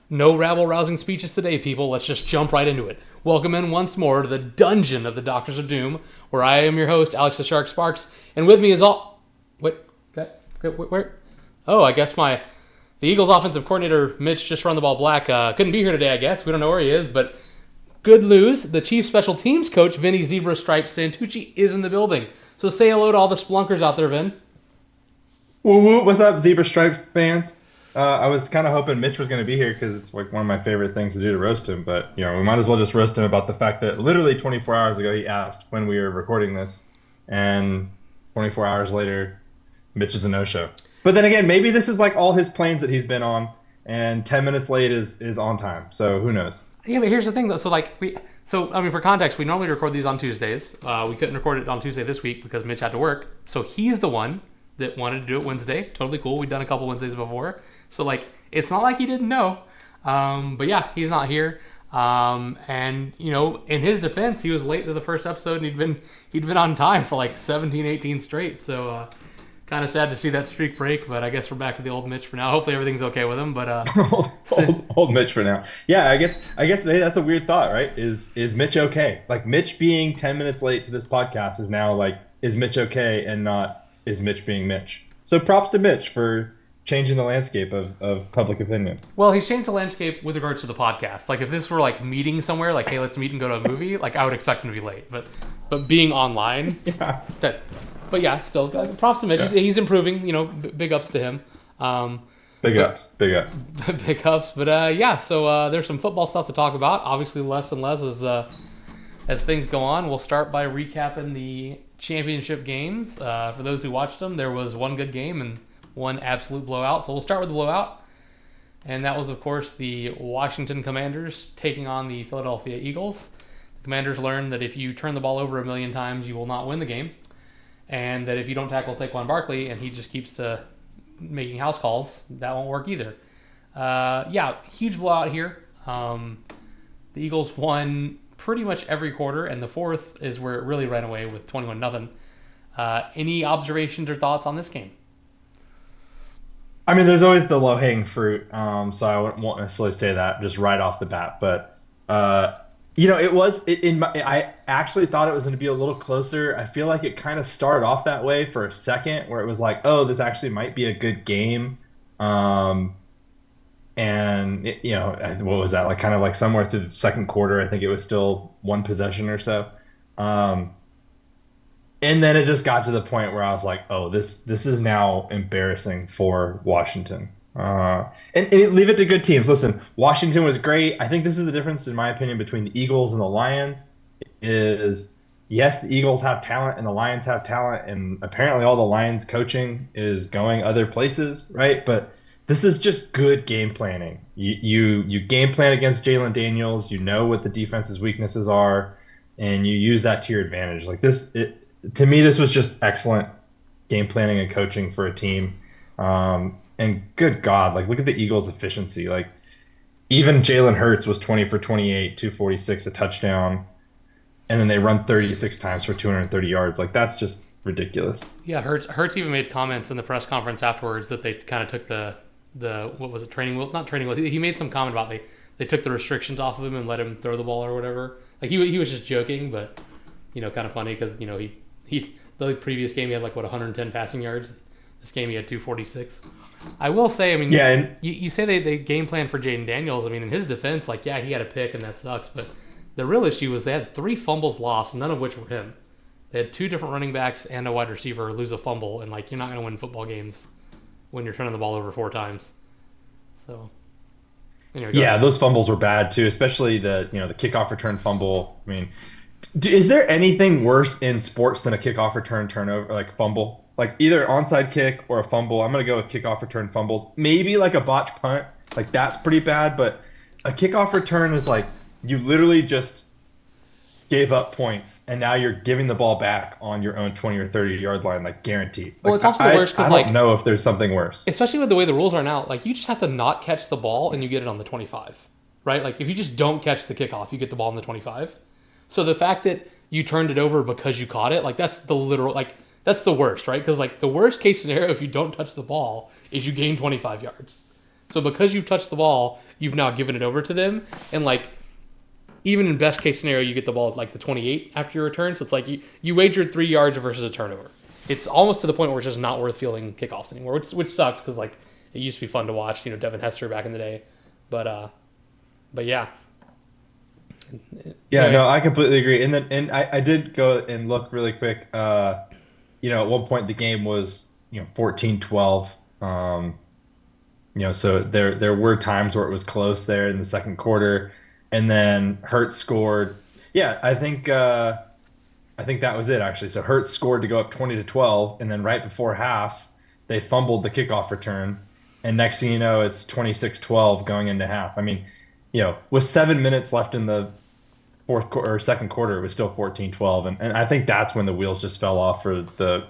No rabble-rousing speeches today, people. Let's just jump right into it. Welcome in once more to the dungeon of the Doctors of Doom, where I am your host, Alex the Shark Sparks, and with me is all... Where? Oh, I guess the Eagles offensive coordinator, Mitch, just run the ball black. Couldn't be here today, I guess. We don't know where he is, but good news. The Chiefs special teams coach, Vinny Zebra Stripes Santucci, is in the building. So say hello to all the Splunkers out there, Vin. Woo, what's up, Zebra Stripes fans? I was kind of hoping Mitch was going to be here because it's like one of my favorite things to do to roast him. But, we might as well just roast him about the fact that literally 24 hours ago he asked when we were recording this. And 24 hours later, Mitch is a no-show. But then again, maybe this is like all his planes that he's been on. And 10 minutes late is on time. So who knows? Yeah, but here's the thing, though. For context, we normally record these on Tuesdays. We couldn't record it on Tuesday this week because Mitch had to work. So he's the one that wanted to do it Wednesday. Totally cool. We've done a couple Wednesdays before. So, it's not like he didn't know. But yeah, he's not here. In his defense, he was late to the first episode, and he'd been on time for 17, 18 straight. So, kind of sad to see that streak break, but I guess we're back to the old Mitch for now. Hopefully everything's okay with him, but... old Mitch for now. Yeah, I guess hey, that's a weird thought, right? Is Mitch okay? Mitch being 10 minutes late to this podcast is now, is Mitch okay and not is Mitch being Mitch? So props to Mitch for changing the landscape of public opinion. Well, he's changed the landscape with regards to the podcast. If this were meeting somewhere, hey, let's meet and go to a movie, I would expect him to be late. But being online, yeah. But yeah, still props to Mitch. Yeah. He's improving. Big ups to him. Big ups. Big ups. But So there's some football stuff to talk about. Obviously, less and less as things go on. We'll start by recapping the championship games. For those who watched them, there was one good game and one absolute blowout. So we'll start with the blowout. And that was, of course, the Washington Commanders taking on the Philadelphia Eagles. The Commanders learned that if you turn the ball over a million times, you will not win the game. And that if you don't tackle Saquon Barkley and he just keeps making house calls, that won't work either. Huge blowout here. The Eagles won pretty much every quarter, and the fourth is where it really ran away with 21-0. Any observations or thoughts on this game? I mean, there's always the low-hanging fruit, so I won't necessarily say that just right off the bat. But, I actually thought it was going to be a little closer. I feel like it kind of started off that way for a second, where it was this actually might be a good game. What was that? Somewhere through the second quarter, I think it was still one possession or so. And then it just got to the point where I was like, oh, this is now embarrassing for Washington. And leave it to good teams. Listen, Washington was great. I think this is the difference, in my opinion, between the Eagles and the Lions is, yes, the Eagles have talent and the Lions have talent, and apparently all the Lions coaching is going other places, right? But this is just good game planning. You game plan against Jalen Daniels. You know what the defense's weaknesses are, and you use that to your advantage. To me, this was just excellent game planning and coaching for a team. And good God, look at the Eagles' efficiency. Even Jalen Hurts was 20 for 28, 246, a touchdown, and then they run 36 times for 230 yards. That's just ridiculous. Yeah, Hurts even made comments in the press conference afterwards that they kind of took the what was it, training wheel? Not training wheel. He made some comment about they took the restrictions off of him and let him throw the ball or whatever. He was just joking, but kind of funny because he the previous game he had 110 passing yards. This game he had 246. I will say, you say they game plan for Jaden Daniels. In his defense, he had a pick and that sucks, but the real issue was they had 3 fumbles lost, none of which were him. They had 2 different running backs and a wide receiver lose a fumble, and you're not going to win football games when you're turning the ball over 4 times. So, anyway, yeah, those fumbles were bad too, especially the kickoff return fumble. Is there anything worse in sports than a kickoff return turnover, fumble? Either onside kick or a fumble. I'm going to go with kickoff return fumbles. Maybe a botch punt. That's pretty bad. But a kickoff return is you literally just gave up points, and now you're giving the ball back on your own 20 or 30 yard line, guaranteed. Well, it's also the worst because I don't know if there's something worse. Especially with the way the rules are now. You just have to not catch the ball and you get it on the 25, right? If you just don't catch the kickoff, you get the ball on the 25. So the fact that you turned it over because you caught it, that's the literal that's the worst, right? Because the worst case scenario if you don't touch the ball is you gain 25 yards. So because you've touched the ball, you've now given it over to them. And like, even in best case scenario, you get the ball at like the 28 after your return. So it's like you wagered 3 yards versus a turnover. It's almost to the point where it's just not worth fielding kickoffs anymore, which sucks because like it used to be fun to watch, Devin Hester back in the day. But yeah. Yeah, Anyway, no, I completely agree. And I did go and look really quick. At one point the game was, 14-12. So there were times where it was close there in the second quarter, and then Hurts scored. Yeah, I think that was it actually. So Hurts scored to go up 20-12, and then right before half, they fumbled the kickoff return, and next thing you know, it's 26-12 going into half. I mean, with 7 minutes left in the fourth quarter or second quarter, it was still 14-12, and I think that's when the wheels just fell off for the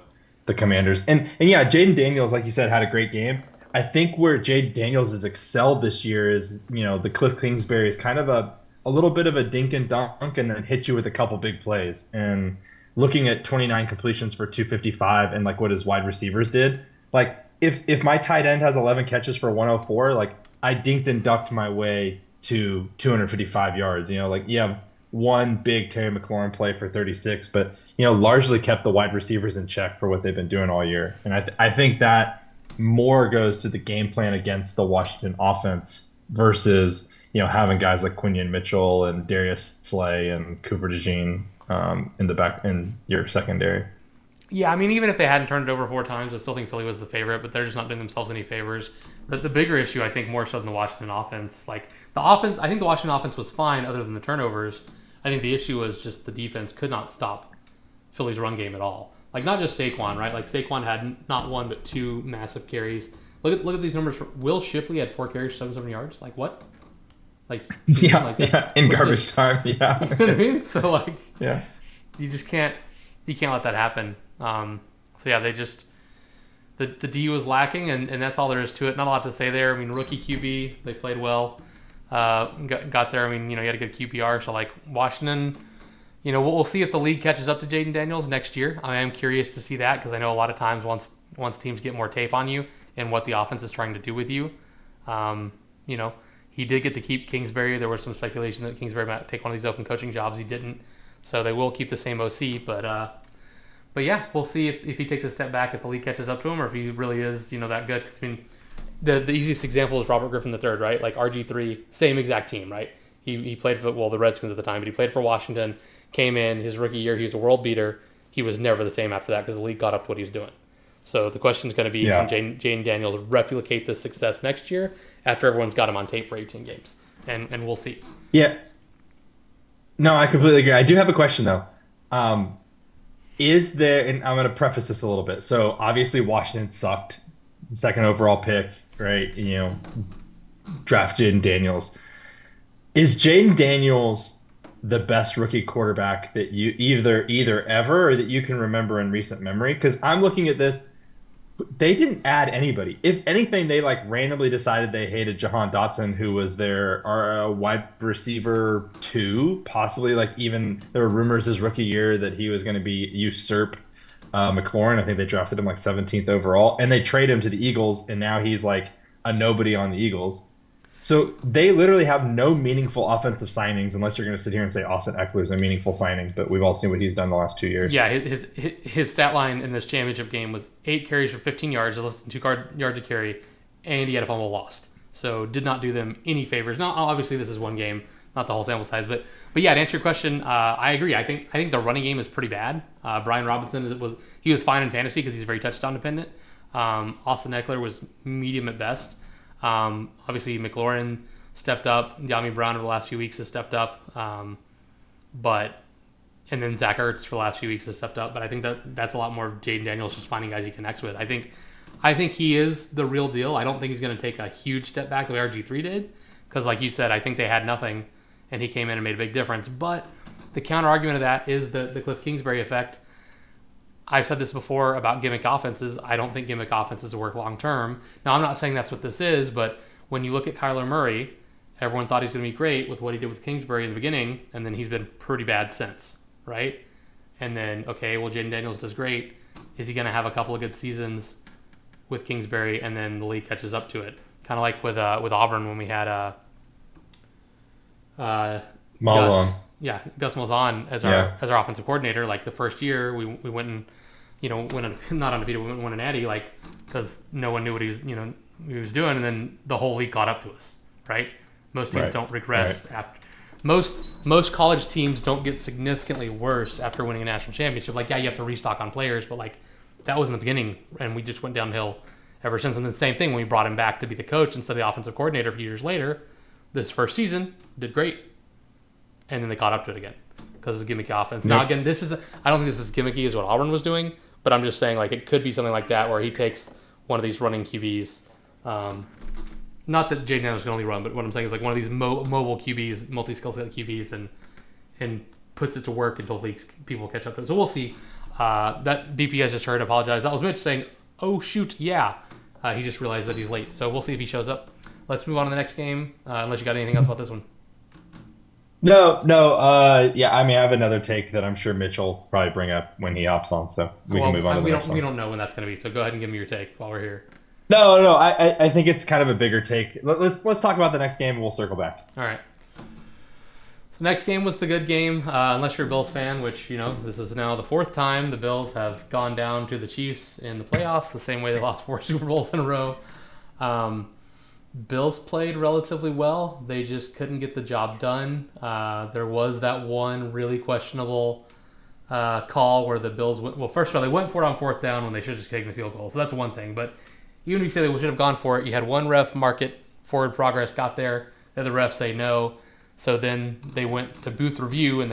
Commanders. And yeah, Jaden Daniels, like you said, had a great game. I think where Jaden Daniels has excelled this year is, the Cliff Kingsbury is kind of a little bit of a dink and dunk and then hit you with a couple big plays. And looking at 29 completions for 255 and like what his wide receivers did, like if my tight end has 11 catches for 104, like I dinked and ducked my way to 255 yards. Like you have one big Terry McLaurin play for 36, but largely kept the wide receivers in check for what they've been doing all year. And I think that more goes to the game plan against the Washington offense versus having guys like Quinion Mitchell and Darius Slay and Cooper DeJean in your secondary. yeah, I mean, even if they hadn't turned it over 4 times, I still think Philly was the favorite, but they're just not doing themselves any favors. But the bigger issue, I think, more so than the Washington offense, like the offense, I think the Washington offense was fine other than the turnovers. I think the issue was just the defense could not stop Philly's run game at all. Like not just Saquon, right? Like Saquon had not 1 but 2 massive carries. Look at these numbers. Will Shipley had 4 carries, 77 yards. Like what? Like In garbage time, yeah. You know what I mean? So like, Yeah. you can't let that happen. So yeah, they just the D was lacking, and that's all there is to it. Not a lot to say there. I mean, rookie QB, they played well. Got there. I mean, he had a good QPR. So like Washington, we'll see if the league catches up to Jaden Daniels next year. I am curious to see that because I know a lot of times once teams get more tape on you and what the offense is trying to do with you, he did get to keep Kingsbury. There was some speculation that Kingsbury might take one of these open coaching jobs. He didn't, so they will keep the same OC. But yeah, we'll see if he takes a step back, if the league catches up to him, or if he really is that good. 'Cause, I mean, the easiest example is Robert Griffin III, right? Like RG3, same exact team, right? He played for the Redskins at the time, but he played for Washington. Came in his rookie year, he was a world beater. He was never the same after that because the league got up to what he was doing. So the question is going to be, can Jaden Daniels replicate this success next year after everyone's got him on tape for 18 games? And we'll see. Yeah. No, I completely agree. I do have a question though. Is there, and I'm going to preface this a little bit. So obviously Washington sucked, second overall pick, right? Draft Jaden Daniels. Is Jaden Daniels the best rookie quarterback that you either ever or that you can remember in recent memory? Because I'm looking at this, they didn't add anybody. If anything, they like randomly decided they hated Jahan Dotson, who was their wide receiver 2, possibly. Like even there were rumors his rookie year that he was going to be usurp McLaurin. I think they drafted him like 17th overall, and they trade him to the Eagles, and now he's like a nobody on the Eagles. So they literally have no meaningful offensive signings unless you're going to sit here and say Austin Eckler is a meaningful signing, but we've all seen what he's done the last 2 years. Yeah, his stat line in this championship game was 8 carries for 15 yards, less than 2 yards a carry, and he had a fumble lost. So did not do them any favors. Now, obviously, this is one game, not the whole sample size, but yeah, to answer your question, I agree. I think the running game is pretty bad. Brian Robinson was fine in fantasy because he's very touchdown dependent. Austin Eckler was medium at best. Obviously McLaurin stepped up. Yami Brown over the last few weeks has stepped up. And then Zach Ertz for the last few weeks has stepped up. But I think that's a lot more of Jaden Daniels just finding guys he connects with. I think he is the real deal. I don't think he's going to take a huge step back the way RG3 did. Because like you said, I think they had nothing and he came in and made a big difference. But the counter argument of that is the Cliff Kingsbury effect. I've said this before about gimmick offenses. I don't think gimmick offenses work long term. Now, I'm not saying that's what this is, but when you look at Kyler Murray, everyone thought he's going to be great with what he did with Kingsbury in the beginning, and then he's been pretty bad since, right? And then, okay, well, Jaden Daniels does great. Is he going to have a couple of good seasons with Kingsbury, and then the league catches up to it? Kind of like with Auburn when we had Malone. Gus Malzahn as our offensive coordinator. Like the first year, we went and not undefeated. We went and won a natty, like because no one knew what he was doing, and then the whole league caught up to us. Right? Most teams don't regress after. Most college teams don't get significantly worse after winning a national championship. Like, yeah, you have to restock on players, but like that was in the beginning, and we just went downhill ever since. And the same thing when we brought him back to be the coach instead of the offensive coordinator a few years later. This first season did great, and then they caught up to it again because it's a gimmicky offense. Now again, I don't think this is gimmicky as what Auburn was doing, but I'm just saying like it could be something like that where he takes one of these running QBs. Not that Jaden Daniels can only run, but what I'm saying is like one of these mobile QBs, multi-skill set QBs, and puts it to work until people catch up to it. So we'll see. That DP has just heard apologize. That was Mitch saying, "Oh shoot, yeah." He just realized that he's late. So we'll see if he shows up. Let's move on to the next game. Unless you got anything else about this one. No. Yeah, I mean, I have another take that I'm sure Mitch will probably bring up when he hops on. So we can move on to the next one. We don't know when that's going to be. So go ahead and give me your take while we're here. No. I think it's kind of a bigger take. Let's talk about the next game and we'll circle back. All right. The next game was the good game, unless you're a Bills fan, which, this is now the fourth time the Bills have gone down to the Chiefs in the playoffs, the same way they lost 4 Super Bowls in a row. Bills played relatively well. They just couldn't get the job done. There was that one really questionable call where the Bills went, well, first of all, they went for it on 4th down when they should have just taken the field goal. So that's one thing. But even if you say they should have gone for it, you had one ref mark it forward progress, got there, the other ref say no. So then they went to booth review, and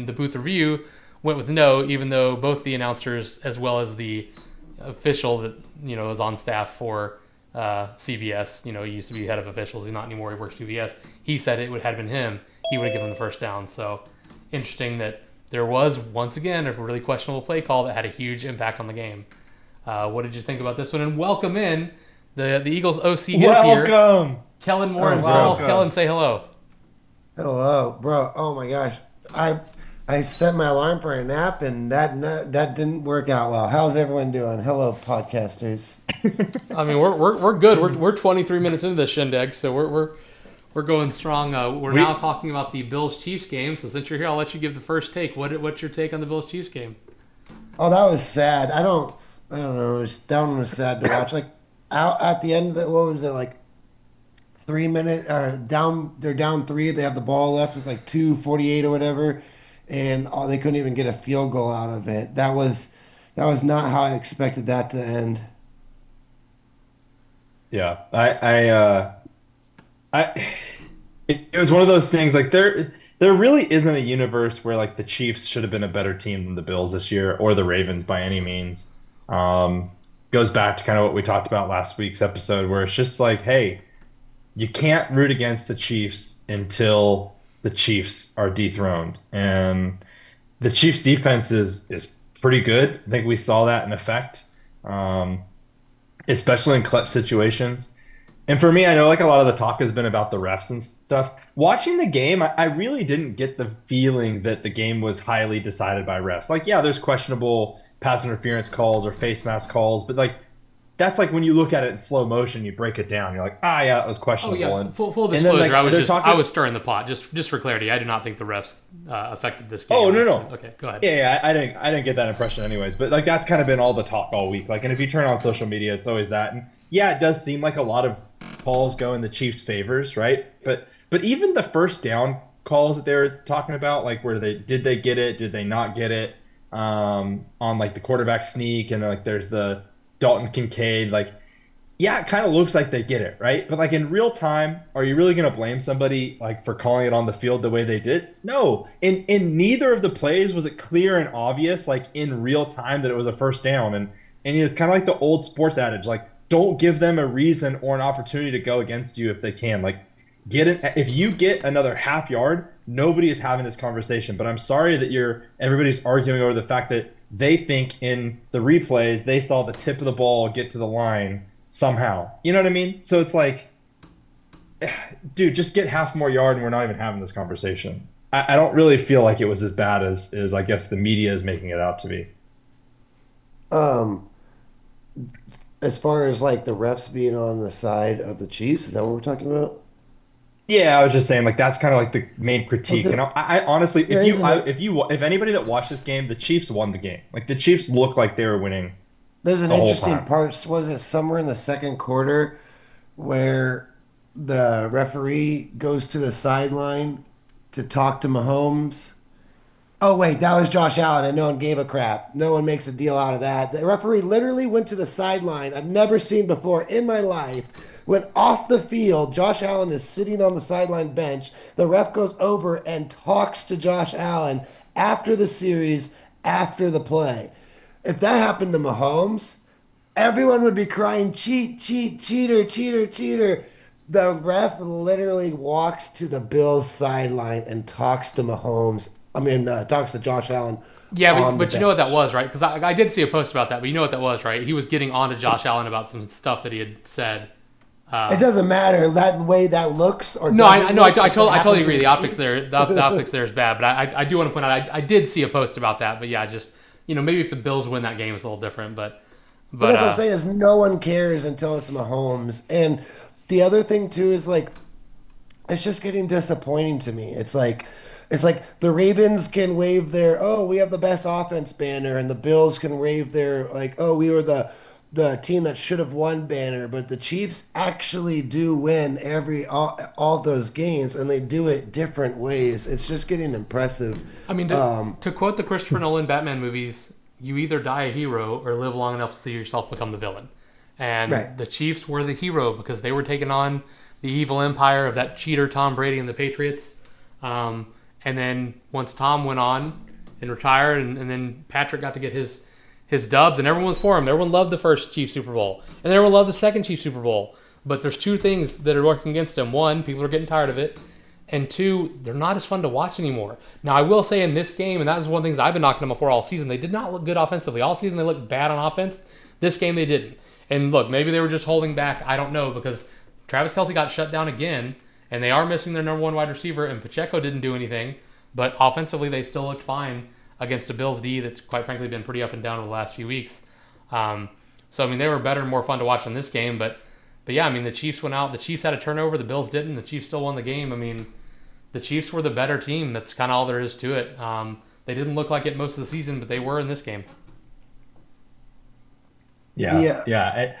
the booth review went with no, even though both the announcers as well as the official that was on staff for CBS, he used to be head of officials, he's not anymore, he works CBS. He said it would have been him, he would have given the first down. So interesting that there was once again a really questionable play call that had a huge impact on the game. What did you think about this one? And welcome in the Eagles OC is here. Kellen Moore himself. Kellen, say hello. Hello, bro. Oh my gosh, I set my alarm for a nap, and that didn't work out well. How's everyone doing? Hello, podcasters. I mean, we're good. We're 23 minutes into this shindig, so we're going strong. We're now talking about the Bills Chiefs game. So since you're here, I'll let you give the first take. What's your take on the Bills Chiefs game? Oh, that was sad. I don't know. That one was sad to watch. Like out at the end of it, what was it like? 3 minutes down. They're down 3. They have the ball left with like 2:48 or whatever, and they couldn't even get a field goal out of it. That was not how I expected that to end. Yeah, it was one of those things. Like there really isn't a universe where like the Chiefs should have been a better team than the Bills this year or the Ravens by any means. Goes back to kind of what we talked about last week's episode, where it's just like, hey, you can't root against the Chiefs until the Chiefs are dethroned. And the Chiefs defense is pretty good. I think we saw that in effect, especially in clutch situations. And for me, I know like a lot of the talk has been about the refs and stuff. Watching the game, I really didn't get the feeling that the game was highly decided by refs. Like, yeah, there's questionable pass interference calls or face mask calls, but like that's like when you look at it in slow motion, you break it down. You're like, yeah, it was questionable. Oh, yeah. And full disclosure, I was stirring the pot. Just for clarity, I do not think the refs affected this game. Oh, no. Okay, go ahead. Yeah, I didn't get that impression anyways. But like that's kind of been all the talk all week. Like, and if you turn on social media, it's always that. And yeah, it does seem like a lot of calls go in the Chiefs' favors, right? But even the first down calls that they were talking about, like where did they get it? Did they not get it? On like the quarterback sneak, and like there's the Dalton Kincaid, like, yeah, it kind of looks like they get it, right? But like in real time, are you really going to blame somebody like for calling it on the field the way they did? No. In neither of the plays was it clear and obvious, like in real time, that it was a first down. And it's kind of like the old sports adage, like don't give them a reason or an opportunity to go against you if they can. Like if you get another half yard, nobody is having this conversation. But I'm sorry that everybody's arguing over the fact that they think in the replays they saw the tip of the ball get to the line somehow. You know what I mean? So it's like, dude, just get half more yard and we're not even having this conversation. I don't really feel like it was as bad as I guess the media is making it out to be. as far as like the refs being on the side of the Chiefs, is that what we're talking about? Yeah, I was just saying like that's kind of like the main So critique. And I honestly, there isn't it. if anybody that watched this game, the Chiefs won the game. Like the Chiefs looked like they were winning There's an the whole interesting time. part. Was it somewhere in the second quarter where the referee goes to the sideline to talk to Mahomes? Oh wait, that was Josh Allen, and no one gave a crap. No one makes a deal out of that. The referee literally went to the sideline. I've never seen before in my life. Went off the field. Josh Allen is sitting on the sideline bench. The ref goes over and talks to Josh Allen after the series, after the play. If that happened to Mahomes, everyone would be crying, cheat, cheat, cheater, cheater, cheater. The ref literally walks to the Bills sideline and talks to Mahomes. Talks to Josh Allen Yeah, on the but you know what that bench. was, right? Because I did see a post about that, but you know what that was, right? He was getting on to Josh Allen about some stuff that he had said. It doesn't matter that way that looks or No, doesn't no, look if it I totally happened to agree. the The optics Chiefs. there, the optics there is bad, but I do want to point out, I did see a post about that, but yeah, just maybe if the Bills win that game, it's a little different, But but that's what I'm saying is no one cares until it's Mahomes. And the other thing too is like it's just getting disappointing to me. It's like the Ravens can wave their oh we have the best offense banner, and the Bills can wave their like oh we were the team that should have won banner, but the Chiefs actually do win all those games, and they do it different ways. It's just getting impressive. I mean, to quote the Christopher Nolan Batman movies, you either die a hero or live long enough to see yourself become the villain. Right. And the Chiefs were the hero because they were taking on the evil empire of that cheater Tom Brady and the Patriots. And then once Tom went on and retired, and then Patrick got to get his dubs, and everyone was for him. Everyone loved the first Chiefs Super Bowl, and everyone loved the second Chiefs Super Bowl. But there's two things that are working against him. One, people are getting tired of it. And two, they're not as fun to watch anymore. Now, I will say in this game, and that was one of the things I've been knocking them before all season, they did not look good offensively. All season they looked bad on offense. This game they didn't. And look, maybe they were just holding back. I don't know, because Travis Kelce got shut down again, and they are missing their number one wide receiver, and Pacheco didn't do anything. But offensively, they still looked fine against a Bills D that's quite frankly been pretty up and down over the last few weeks. So, I mean, they were better and more fun to watch in this game. But yeah, I mean, the Chiefs went out. The Chiefs had a turnover. The Bills didn't. The Chiefs still won the game. I mean, the Chiefs were the better team. That's kind of all there is to it. They didn't look like it most of the season, but they were in this game. Yeah, The yeah.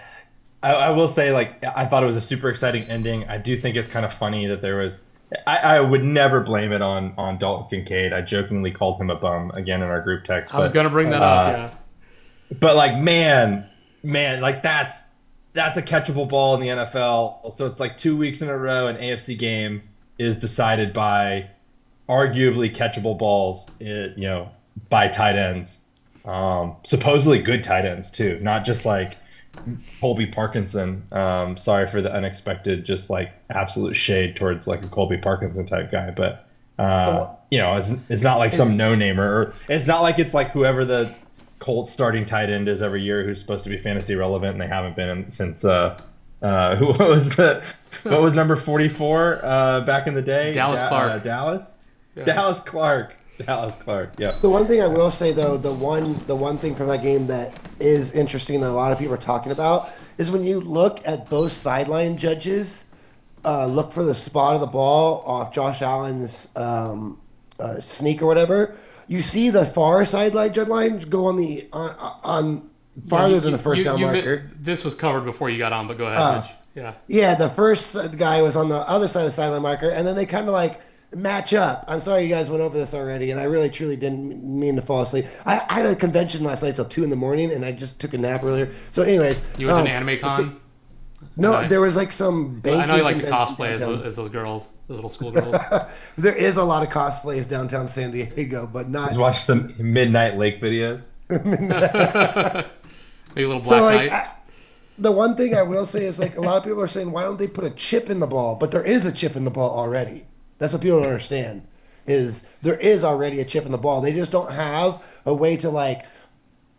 I will say, like, I thought it was a super exciting ending. I do think it's kind of funny that there was. I would never blame it on Dalton Kincaid. I jokingly called him a bum again in our group text, I was going to bring that up, yeah. but like, man, like that's a catchable ball in the NFL. So it's like 2 weeks in a row an AFC game is decided by arguably catchable balls, by tight ends. Supposedly good tight ends too, not just like Colby Parkinson. Sorry for the unexpected, just like absolute shade towards like a Colby Parkinson type guy, but the it's not like Is, some no-namer, or it's not like it's like whoever the Colts starting tight end is every year who's supposed to be fantasy relevant, and they haven't been since who what was number 44 back in the day? Dallas Clark. Dallas? Yeah. Dallas Clark. Dallas Clark. Yep. The one thing I will say though, the one thing from that game that is interesting that a lot of people are talking about is when you look at both sideline judges, look for the spot of the ball off Josh Allen's sneak or whatever. You see the far sideline judge line go on farther than the first down marker. This was covered before you got on, but go ahead, Mitch. Yeah. Yeah, the first guy was on the other side of the sideline marker, and then they kind of like match up. I'm sorry you guys went over this already, and I really truly didn't mean to fall asleep. I had a convention last night till 2 in the morning, and I just took a nap earlier. So, anyways, You went to an anime con? no, Nice. there was like some I know you banking like to convention cosplay downtown. as those girls, those little schoolgirls. There is a lot of cosplays downtown San Diego, but not. Just watch the Midnight Lake videos. Maybe a little So Black like, Knight. the one thing I will say is like a lot of people are saying, why don't they put a chip in the ball? But there is a chip in the ball already. That's what people don't understand. Is there is already a chip in the ball. They just don't have a way to like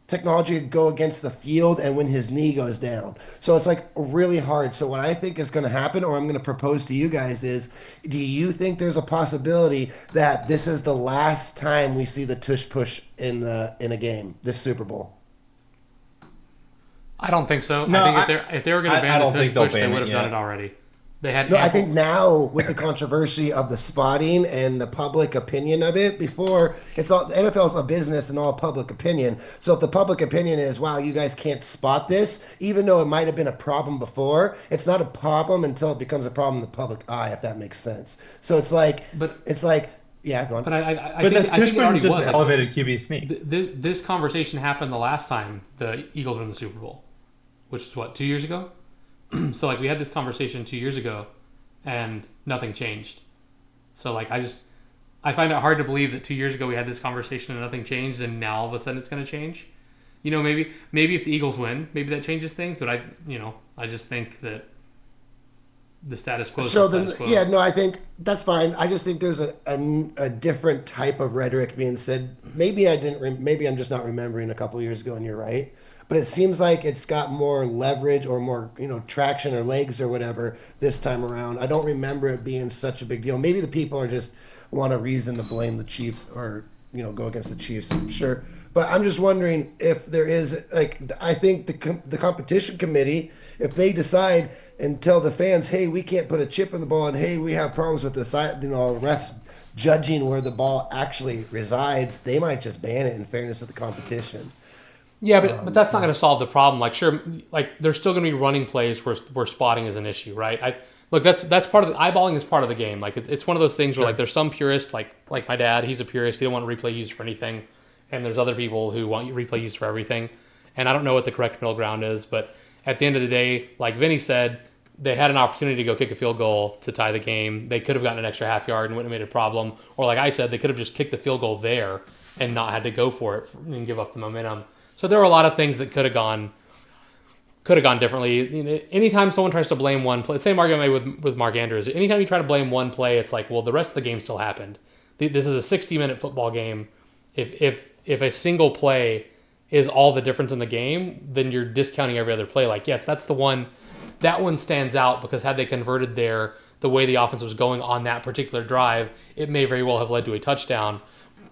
technology to go against the field and when his knee goes down. So it's like really hard. So what I think is going to happen, or I'm going to propose to you guys, is do you think there's a possibility that this is the last time we see the tush push in a game, this Super Bowl? I don't think so. No, I think if they were going to I ban the don't tush think they'll push, they ban would it have done yet. it already. They had No, I ample. think now with the controversy of the spotting and the public opinion of it, before it's all the NFL's a business and all public opinion. So if the public opinion is, wow, you guys can't spot this, even though it might have been a problem before, it's not a problem until it becomes a problem in the public eye, if that makes sense. So But it's like, yeah, go on. but I But think that's I think just it already just was. an Like, elevated QB sneak. this conversation happened the last time the Eagles were in the Super Bowl, which is what, 2 years ago. So like we had this conversation 2 years ago, and nothing changed. So like I find it hard to believe that 2 years ago we had this conversation and nothing changed, and now all of a sudden it's going to change. Maybe if the Eagles win, maybe that changes things. But I just think that the status quo is So the status then, quo. yeah, no, I think that's fine. I just think there's a different type of rhetoric being said. Maybe I didn't. Maybe I'm just not remembering a couple years ago, and you're right. But it seems like it's got more leverage or more, traction or legs or whatever this time around. I don't remember it being such a big deal. Maybe the people are just want a reason to blame the Chiefs or go against the Chiefs. Sure, but I'm just wondering if there is I think the competition committee, if they decide and tell the fans, hey, we can't put a chip in the ball, and hey, we have problems with the side, refs judging where the ball actually resides, they might just ban it in fairness of the competition. Yeah, but that's not going to solve the problem. Like, sure, like there's still going to be running plays where spotting is an issue, right? Look, that's part of the eyeballing is part of the game. Like it's one of those things where like there's some purists like my dad, he's a purist. He don't want replay used for anything, and there's other people who want replay used for everything. And I don't know what the correct middle ground is, but at the end of the day, like Vinny said, they had an opportunity to go kick a field goal to tie the game. They could have gotten an extra half yard and wouldn't have made a problem. Or like I said, they could have just kicked the field goal there and not had to go for it and give up the momentum. So there were a lot of things that could have gone differently. Anytime someone tries to blame one play, same argument I made with Mark Andrews. Anytime you try to blame one play, it's like, well, the rest of the game still happened. This is a 60-minute football game. If a single play is all the difference in the game, then you're discounting every other play. Like, yes, that's the one. That one stands out because had they converted there the way the offense was going on that particular drive, it may very well have led to a touchdown,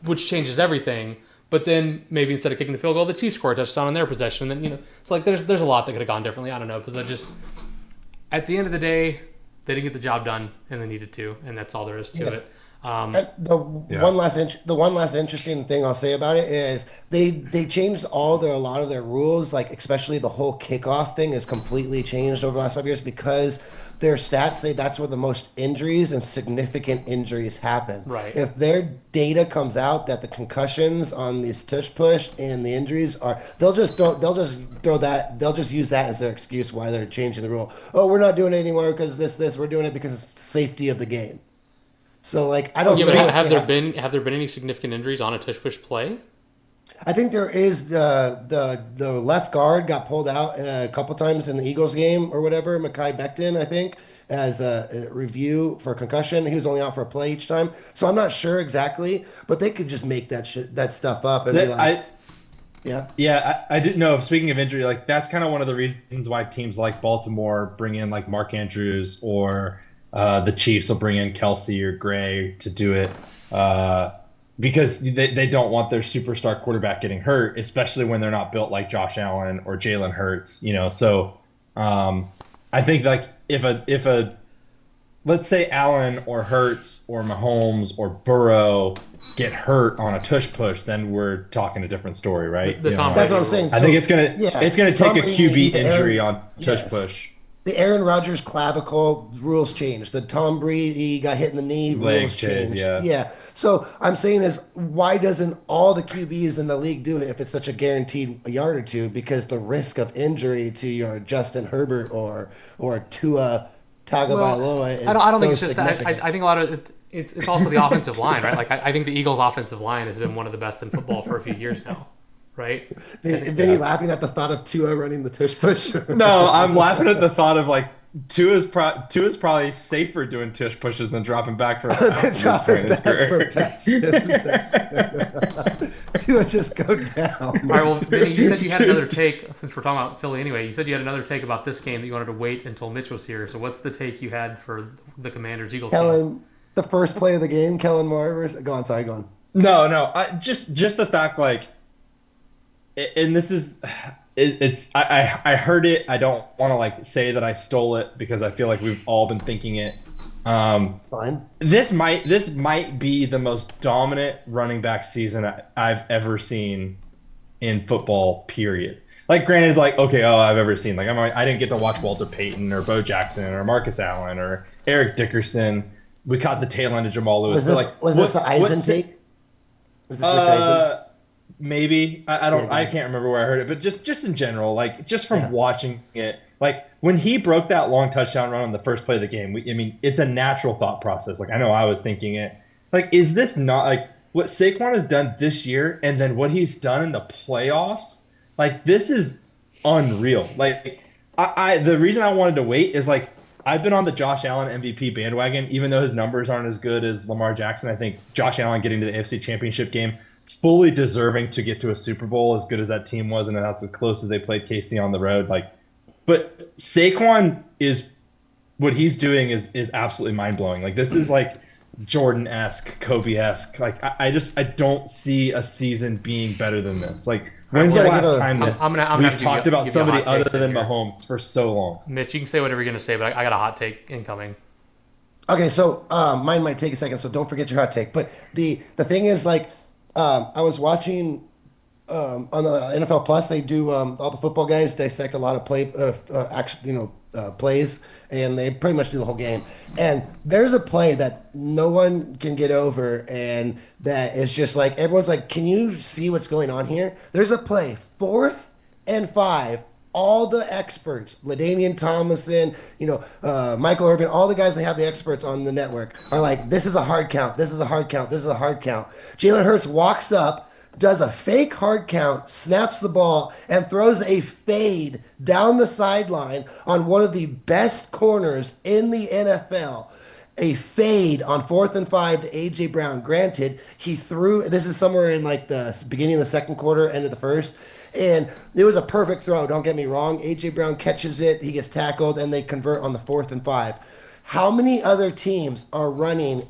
which changes everything. But then maybe instead of kicking the field goal, the Chiefs score a touchdown on their possession. And then it's like there's a lot that could have gone differently. I don't know, because at the end of the day, they didn't get the job done and they needed to, and that's all there is to it. One last interesting thing I'll say about it is they changed a lot of their rules, like especially the whole kickoff thing is completely changed over the last 5 years because their stats say that's where the most injuries and significant injuries happen. Right. If their data comes out that the concussions on these tush push and the injuries are, they'll just use that as their excuse why they're changing the rule. Oh, we're not doing it anymore because we're doing it because it's safety of the game. So like I don't know. But have there been any significant injuries on a tush push play? I think there is the left guard got pulled out a couple times in the Eagles game or whatever. Mekhi Becton, I think, as a review for concussion. He was only out for a play each time, so I'm not sure exactly, but they could just make that stuff up and be like, I didn't know. Speaking of injury, like that's kind of one of the reasons why teams like Baltimore bring in like Mark Andrews or the Chiefs will bring in Kelsey or Gray to do it. Because they don't want their superstar quarterback getting hurt, especially when they're not built like Josh Allen or Jalen Hurts, So I think like if a let's say Allen or Hurts or Mahomes or Burrow get hurt on a tush push, then we're talking a different story, right? That's what I'm saying. I think it's gonna take a QB injury on tush Yes. push. The Aaron Rodgers clavicle rules changed. The Tom Brady got hit in the knee rules changed. Yeah. So I'm saying is why doesn't all the QBs in the league do it if it's such a guaranteed yard or two? Because the risk of injury to your Justin Herbert or Tua Tagovailoa is I don't think it's so just that. significant. I think a lot of it's also the offensive line, right? Like I think the Eagles' offensive line has been one of the best in football for a few years now, right? Vinny laughing at the thought of Tua running the tush push. No, I'm laughing at the thought of like Tua's probably safer doing tush pushes than dropping back for a pass. Dropping back for passes. Tua just go down. All right, well, Vinny, you said you had another take, since we're talking about Philly anyway, you said you had another take about this game that you wanted to wait until Mitch was here. So what's the take you had for the Commanders-Eagles game? Kellen, the first play of the game, Kellen Moore versus... Go on. No, just the fact like, and this is, I heard it. I don't want to like say that I stole it because I feel like we've all been thinking it. It's fine. This might be the most dominant running back season I've ever seen in football. Period. Like, granted, like okay, I've ever seen. Like, I didn't get to watch Walter Payton or Bo Jackson or Marcus Allen or Eric Dickerson. We caught the tail end of Jamal Lewis. Was this the Eisen take? Was this Rich Eisen? Maybe I Yeah, don't I good. can't remember where I heard it, but just in general, like just from Yeah. watching it, like when he broke that long touchdown run on the first play of the game, I mean, it's a natural thought process. Like I know I was thinking it, like is this not like what Saquon has done this year, and then what he's done in the playoffs? Like this is unreal. Like the reason I wanted to wait is like I've been on the Josh Allen MVP bandwagon, even though his numbers aren't as good as Lamar Jackson. I think Josh Allen getting to the AFC Championship game, fully deserving to get to a Super Bowl, as good as that team was, and that's as close as they played KC on the road. Like, but Saquon is what he's doing is absolutely mind blowing. Like this is like Jordan-esque, Kobe-esque. Like I don't see a season being better than this. Like when's the gonna give last a- time that I'm gonna we've talked about give you a somebody hot take other than here. Mahomes for so long? Mitch, you can say whatever you're gonna say, but I got a hot take incoming. Okay, so mine might take a second, so don't forget your hot take. But the thing is, like, I was watching on the NFL Plus. They do all the football guys dissect a lot of action, plays, and they pretty much do the whole game. And there's a play that no one can get over, and that is just like everyone's like, "Can you see what's going on here?" There's a play, 4th and 5. All the experts, LaDainian Tomlinson, Michael Irvin, all the guys they have the experts on the network are like, this is a hard count. This is a hard count. This is a hard count. Jalen Hurts walks up, does a fake hard count, snaps the ball, and throws a fade down the sideline on one of the best corners in the NFL. A fade on 4th and 5 to AJ Brown. Granted, he threw, this is somewhere in like the beginning of the second quarter, end of the first. And it was a perfect throw. Don't get me wrong. AJ Brown catches it. He gets tackled, and they convert on the 4th and 5. How many other teams are running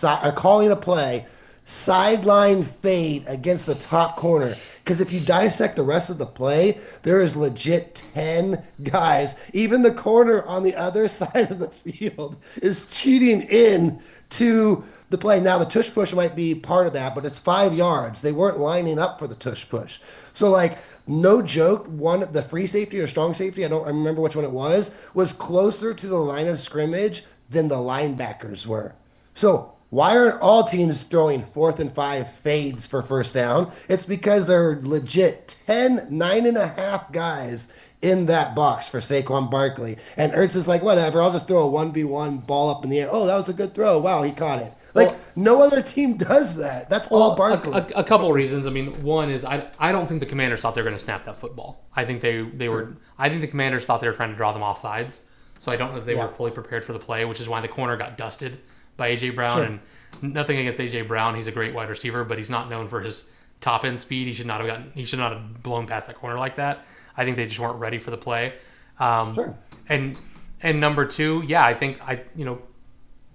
are calling a play sideline fade against the top corner? Because if you dissect the rest of the play, there is legit 10 guys. Even the corner on the other side of the field is cheating in to the play. Now, the tush push might be part of that, but it's 5 yards. They weren't lining up for the tush push. So, like, no joke, the free safety or strong safety, I don't remember which one it was closer to the line of scrimmage than the linebackers were. So, why aren't all teams throwing 4th and 5 fades for first down? It's because there are legit 9.5 guys in that box for Saquon Barkley. And Ertz is like, whatever, I'll just throw a 1v1 ball up in the air. Oh, that was a good throw. Wow, he caught it. Like, Well, no other team does that. That's all Barkley. A couple of reasons. I mean, one is I don't think the Commanders thought they were going to snap that football. I think they were. I think the Commanders thought they were trying to draw them off sides. So I don't know if they were fully prepared for the play, which is why the corner got dusted by AJ Brown. Sure. And nothing against AJ Brown, he's a great wide receiver, but he's not known for his top end speed. He should not have blown past that corner like that. I think they just weren't ready for the play. Sure. And number two, yeah, I think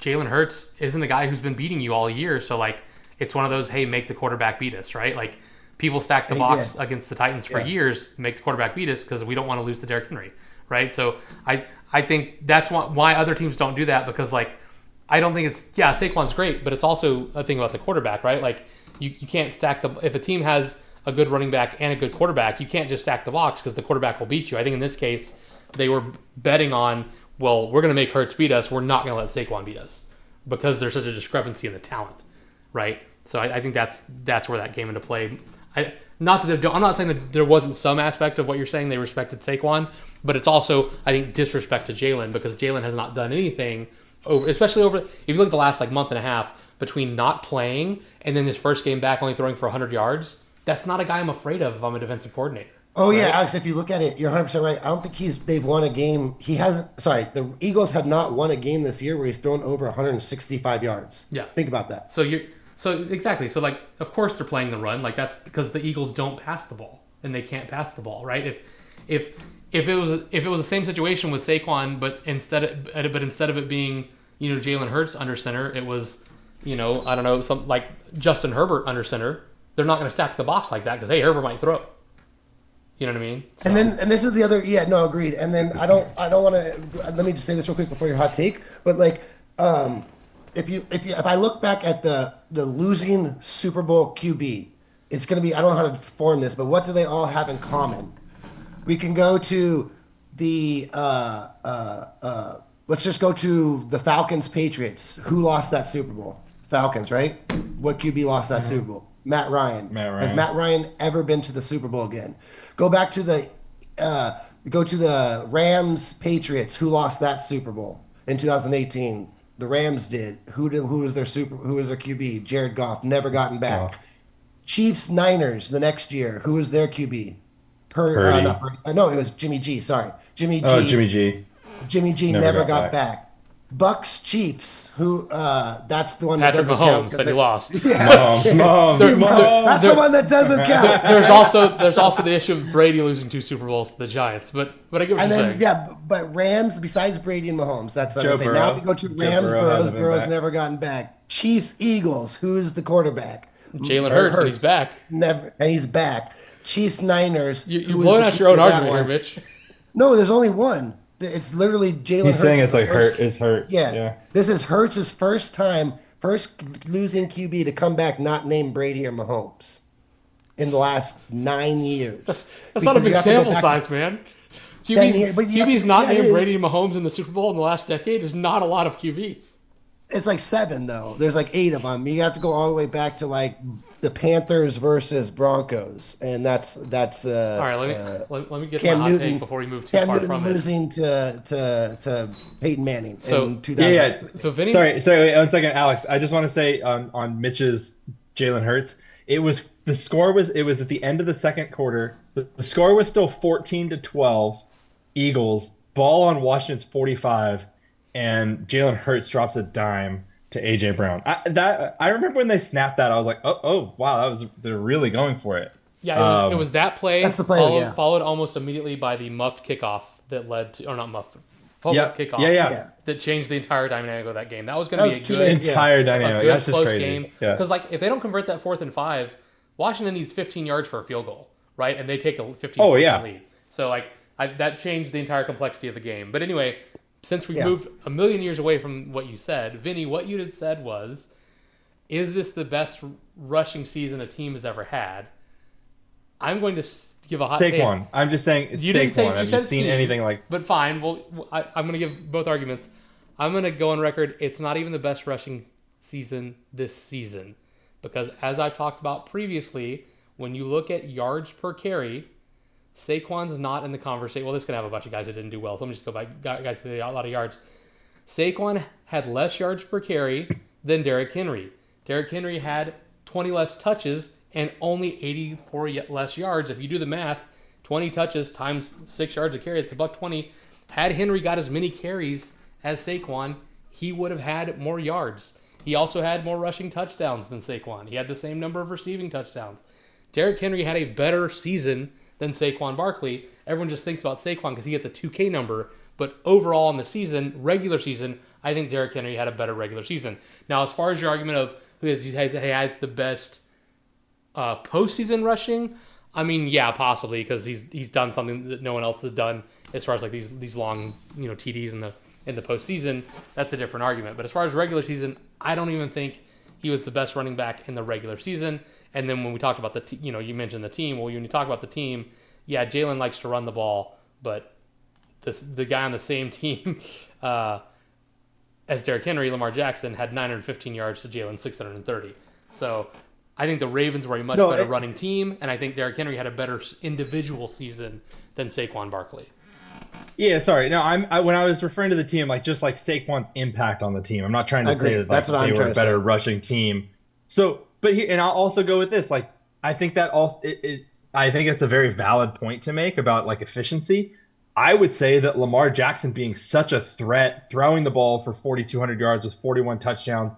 Jalen Hurts isn't the guy who's been beating you all year. So, like, it's one of those, hey, make the quarterback beat us, right? Like, people stack the box against the Titans for years, make the quarterback beat us because we don't want to lose to Derrick Henry, right? So, I think that's why other teams don't do that because, like, I don't think Saquon's great, but it's also a thing about the quarterback, right? Like, you can't stack if a team has a good running back and a good quarterback, you can't just stack the box because the quarterback will beat you. I think in this case, they were betting on, well, we're going to make Hurts beat us. We're not going to let Saquon beat us because there's such a discrepancy in the talent, right? So I think that's where that came into play. I'm not saying that there wasn't some aspect of what you're saying they respected Saquon, but it's also, I think, disrespect to Jalen because Jalen has not done anything especially over if you look at the last like month and a half between not playing and then his first game back only throwing for 100 yards. That's not a guy I'm afraid of if I'm a defensive coordinator. Oh yeah, Alex, if you look at it, you're 100% right. I don't think they've won a game. The Eagles have not won a game this year where he's thrown over 165 yards. Yeah. Think about that. So exactly. So, like, of course they're playing the run. Like, that's because the Eagles don't pass the ball and they can't pass the ball, right? If it was the same situation with Saquon, but instead of it being, Jalen Hurts under center, it was, I don't know, some like Justin Herbert under center. They're not going to stack the box like that because, hey, Herbert might throw. You know what I mean? So. And this is the other, yeah, no, agreed. And then I don't want to, let me just say this real quick before your hot take, but like, if I look back at the losing Super Bowl QB, it's going to be, I don't know how to form this, but what do they all have in common? We can go to the, let's just go to the Falcons Patriots. Who lost that Super Bowl? Falcons, right? What QB lost that Super Bowl? Matt Ryan. Has Matt Ryan ever been to the Super Bowl again? Go back to the Rams Patriots. Who lost that Super Bowl in 2018? The Rams did. Who was their QB? Jared Goff. Never gotten back. Oh. Chiefs Niners the next year. Who was their QB? Purdy. No, it was Jimmy G. Sorry, Jimmy G. Oh, Jimmy G. Jimmy G never got back. Bucks Chiefs, who that's the one that Patrick doesn't Mahomes count. said he lost. Yeah. That's the one that doesn't count. There's also the issue of Brady losing 2 Super Bowls to the Giants, but I get what you're saying. Yeah, but Rams besides Brady and Mahomes, that's what I'm saying. Now we go to Rams, Burrow's never gotten back. Chiefs Eagles, who's the quarterback? Jalen Hurts, and he's back. Never, and he's back. Chiefs Niners. You're blowing out your own argument here, Mitch. No, there's only one. It's literally Jalen Hurts. He's saying it's like Hurt. Yeah. This is Hurts' first losing QB to come back not named Brady or Mahomes in the last 9 years. That's not a big sample size, man. QB's not named Brady and Mahomes in the Super Bowl in the last decade is not a lot of QBs. It's like 7, though. There's like 8 of them. You have to go all the way back to like the Panthers versus Broncos, and that's all right. Let me get my hot take before we move too far from it. Losing to Peyton Manning in 2006. Yeah. So Vinny, sorry, wait 1 second, Alex. I just want to say on Mitch's Jalen Hurts, it was at the end of the second quarter. The score was still 14-12, Eagles. Ball on Washington's 45, and Jalen Hurts drops a dime to AJ Brown. I remember when they snapped that, I was like, oh wow, they're really going for it. Yeah, it was that play. That's the play. Followed almost immediately by the muffed kickoff that led to, or not muffed, forward kickoff. Yeah. That changed the entire dynamic of that game. That was going to be a good dynamic. That's close crazy. Game. Because like if they don't convert that 4th and 5, Washington needs 15 yards for a field goal, right? And they take a 15-14 lead. So like that changed the entire complexity of the game. But anyway. Since we moved a million years away from what you said, Vinny, what you had said was, is this the best rushing season a team has ever had? I'm going to give a hot take. Saquon. I'm just saying it's Saquon. Have you seen anything like... But fine. Well, I'm going to give both arguments. I'm going to go on record. It's not even the best rushing season this season. Because as I've talked about previously, when you look at yards per carry... Saquon's not in the conversation. Well, this is going to have a bunch of guys that didn't do well. So let me just go back. Guys did a lot of yards. Saquon had less yards per carry than Derrick Henry. Derrick Henry had 20 less touches and only 84 less yards. If you do the math, 20 touches times 6 yards a carry, it's $120. Had Henry got as many carries as Saquon, he would have had more yards. He also had more rushing touchdowns than Saquon. He had the same number of receiving touchdowns. Derrick Henry had a better season than Saquon Barkley. Everyone just thinks about Saquon because he hit the 2K number, but overall in the season, regular season, I think Derrick Henry had a better regular season. Now, as far as your argument of who has the best postseason rushing, I mean, yeah, possibly because he's done something that no one else has done as far as like these long TDs in the postseason. That's a different argument. But as far as regular season, I don't even think he was the best running back in the regular season. And then when we talked about you mentioned the team. Well, when you talk about the team, yeah, Jalen likes to run the ball, but the guy on the same team as Derrick Henry, Lamar Jackson, had 915 yards to Jalen's 630. So I think the Ravens were a much better running team, and I think Derrick Henry had a better individual season than Saquon Barkley. Yeah, sorry. No, when I was referring to the team, like just like Saquon's impact on the team. I'm not trying to say that they were a better rushing team. So. But and I'll also go with this. Like, I think that I think it's a very valid point to make about like efficiency. I would say that Lamar Jackson being such a threat, throwing the ball for 4,200 yards with 41 touchdowns,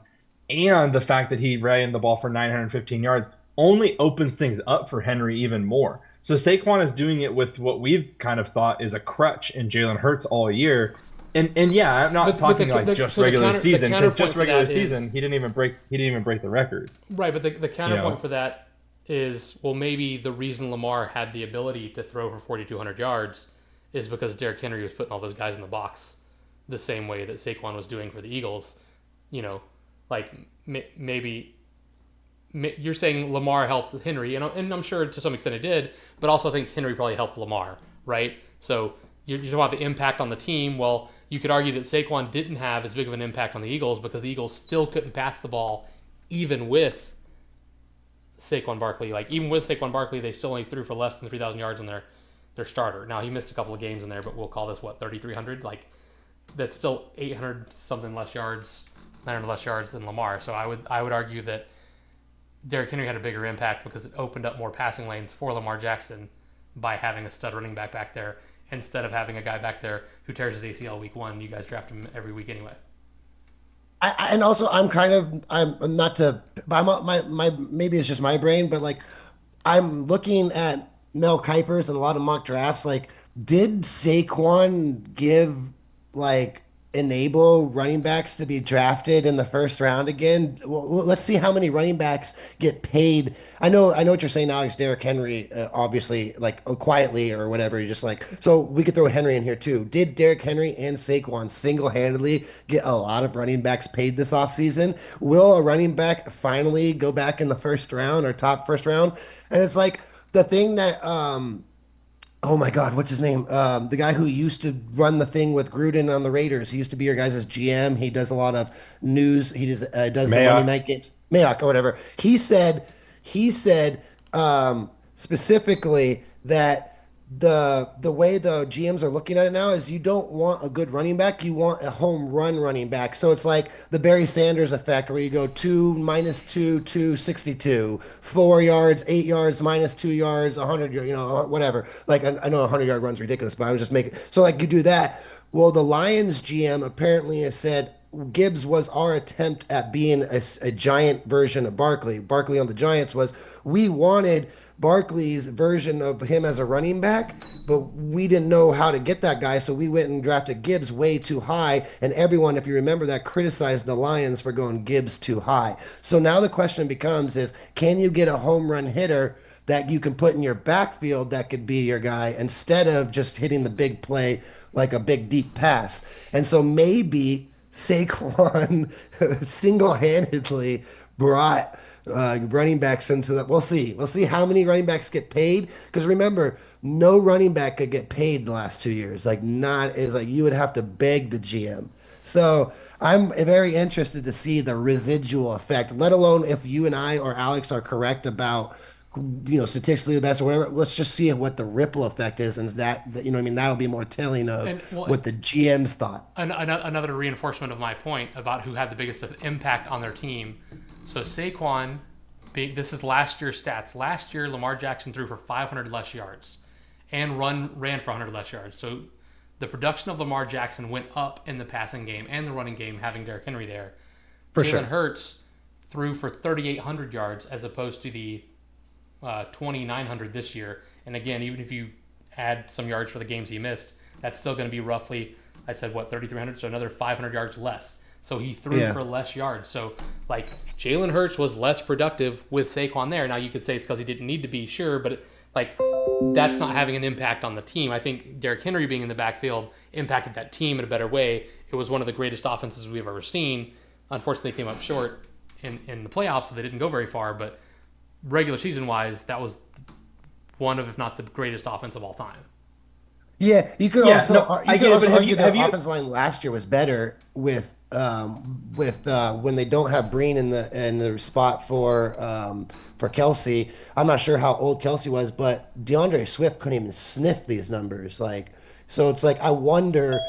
and the fact that he ran the ball for 915 yards only opens things up for Henry even more. So Saquon is doing it with what we've kind of thought is a crutch in Jalen Hurts all year. And yeah, I'm not talking just regular season, because just regular season he didn't even break the record. Right, but the counterpoint for that is, well, maybe the reason Lamar had the ability to throw for 4,200 yards is because Derrick Henry was putting all those guys in the box the same way that Saquon was doing for the Eagles. You know, like maybe you're saying Lamar helped Henry, and I'm sure to some extent it did, but also I think Henry probably helped Lamar, right? So you're talking about the impact on the team. Well, you could argue that Saquon didn't have as big of an impact on the Eagles because the Eagles still couldn't pass the ball even with Saquon Barkley. Like, even with Saquon Barkley, they still only threw for less than 3,000 yards on their starter. Now, he missed a couple of games in there, but we'll call this, 3,300? Like, that's still 800 something less yards, 900 less yards than Lamar. So I would argue that Derrick Henry had a bigger impact because it opened up more passing lanes for Lamar Jackson by having a stud running back there instead of having a guy back there who tears his ACL week 1. You guys draft him every week anyway. And also I'm not to, but my maybe it's just my brain, but like I'm looking at Mel Kiper's and a lot of mock drafts. Like, did Saquon like enable running backs to be drafted in the first round again? Well, let's see how many running backs get paid. I know what you're saying, Alex. Derrick Henry, obviously, like quietly or whatever. You're just like, so we could throw Henry in here too. Did Derrick Henry and Saquon single-handedly get a lot of running backs paid this offseason? Will a running back finally go back in the first round or top first round? And it's like the thing that oh my God, what's his name? The guy who used to run the thing with Gruden on the Raiders. He used to be your guys' GM. He does a lot of news. He does the Monday Mayock. night games. Mayock or whatever. He said specifically that the way the GMs are looking at it now is you don't want a good running back, you want a home run running back. So it's like the Barry Sanders effect where you go 2 -2 262, 4 yards, 8 yards, -2 yards, 100, whatever. Like I know a 100-yard run's ridiculous, but I'm just making so like you do that. Well, the Lions GM apparently has said Gibbs was our attempt at being a giant version of Barkley. Barkley on the Giants was we wanted Barkley's version of him as a running back, but we didn't know how to get that guy, so we went and drafted Gibbs way too high. And everyone, if you remember that, criticized the Lions for going Gibbs too high. So now the question becomes is, can you get a home run hitter that you can put in your backfield that could be your guy instead of just hitting the big play like a big deep pass? And so maybe Saquon single-handedly brought running backs into that. We'll see. We'll see how many running backs get paid. Because remember, no running back could get paid the last 2 years. Like not is like you would have to beg the GM. So I'm very interested to see the residual effect. Let alone if you and I or Alex are correct about statistically the best or whatever. Let's just see what the ripple effect is, and that'll be more telling of what the GMs thought. Another reinforcement of my point about who had the biggest impact on their team. So Saquon, this is last year's stats. Last year, Lamar Jackson threw for 500 less yards and ran for 100 less yards. So the production of Lamar Jackson went up in the passing game and the running game, having Derrick Henry there. For sure. Jalen Hurts threw for 3,800 yards as opposed to the 2,900 this year. And again, even if you add some yards for the games he missed, that's still going to be roughly, 3,300, so another 500 yards less. So he threw for less yards. So, like, Jalen Hurts was less productive with Saquon there. Now, you could say it's because he didn't need to be, sure, but, that's not having an impact on the team. I think Derrick Henry being in the backfield impacted that team in a better way. It was one of the greatest offenses we've ever seen. Unfortunately, they came up short in the playoffs, so they didn't go very far, but regular season-wise, that was one of, if not the greatest offense of all time. Yeah, you could also argue that you, offensive line last year was better with when they don't have Breen in the spot for Kelsey. I'm not sure how old Kelsey was, but DeAndre Swift couldn't even sniff these numbers. So it's like I wonder.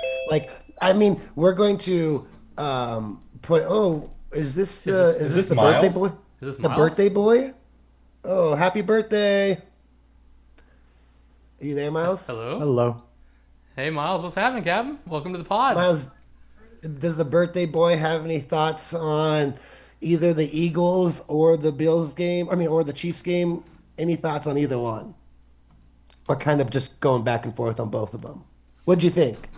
We're going to put. Oh, is this the birthday boy? Is this the Miles? birthday boy? Oh, happy birthday! Are you there, Miles? Hello? Hello. Hey, Miles, what's happening, Captain? Welcome to the pod. Miles, does the birthday boy have any thoughts on either the Eagles or the Bills game? Or the Chiefs game? Any thoughts on either one? Or kind of just going back and forth on both of them? What'd you think,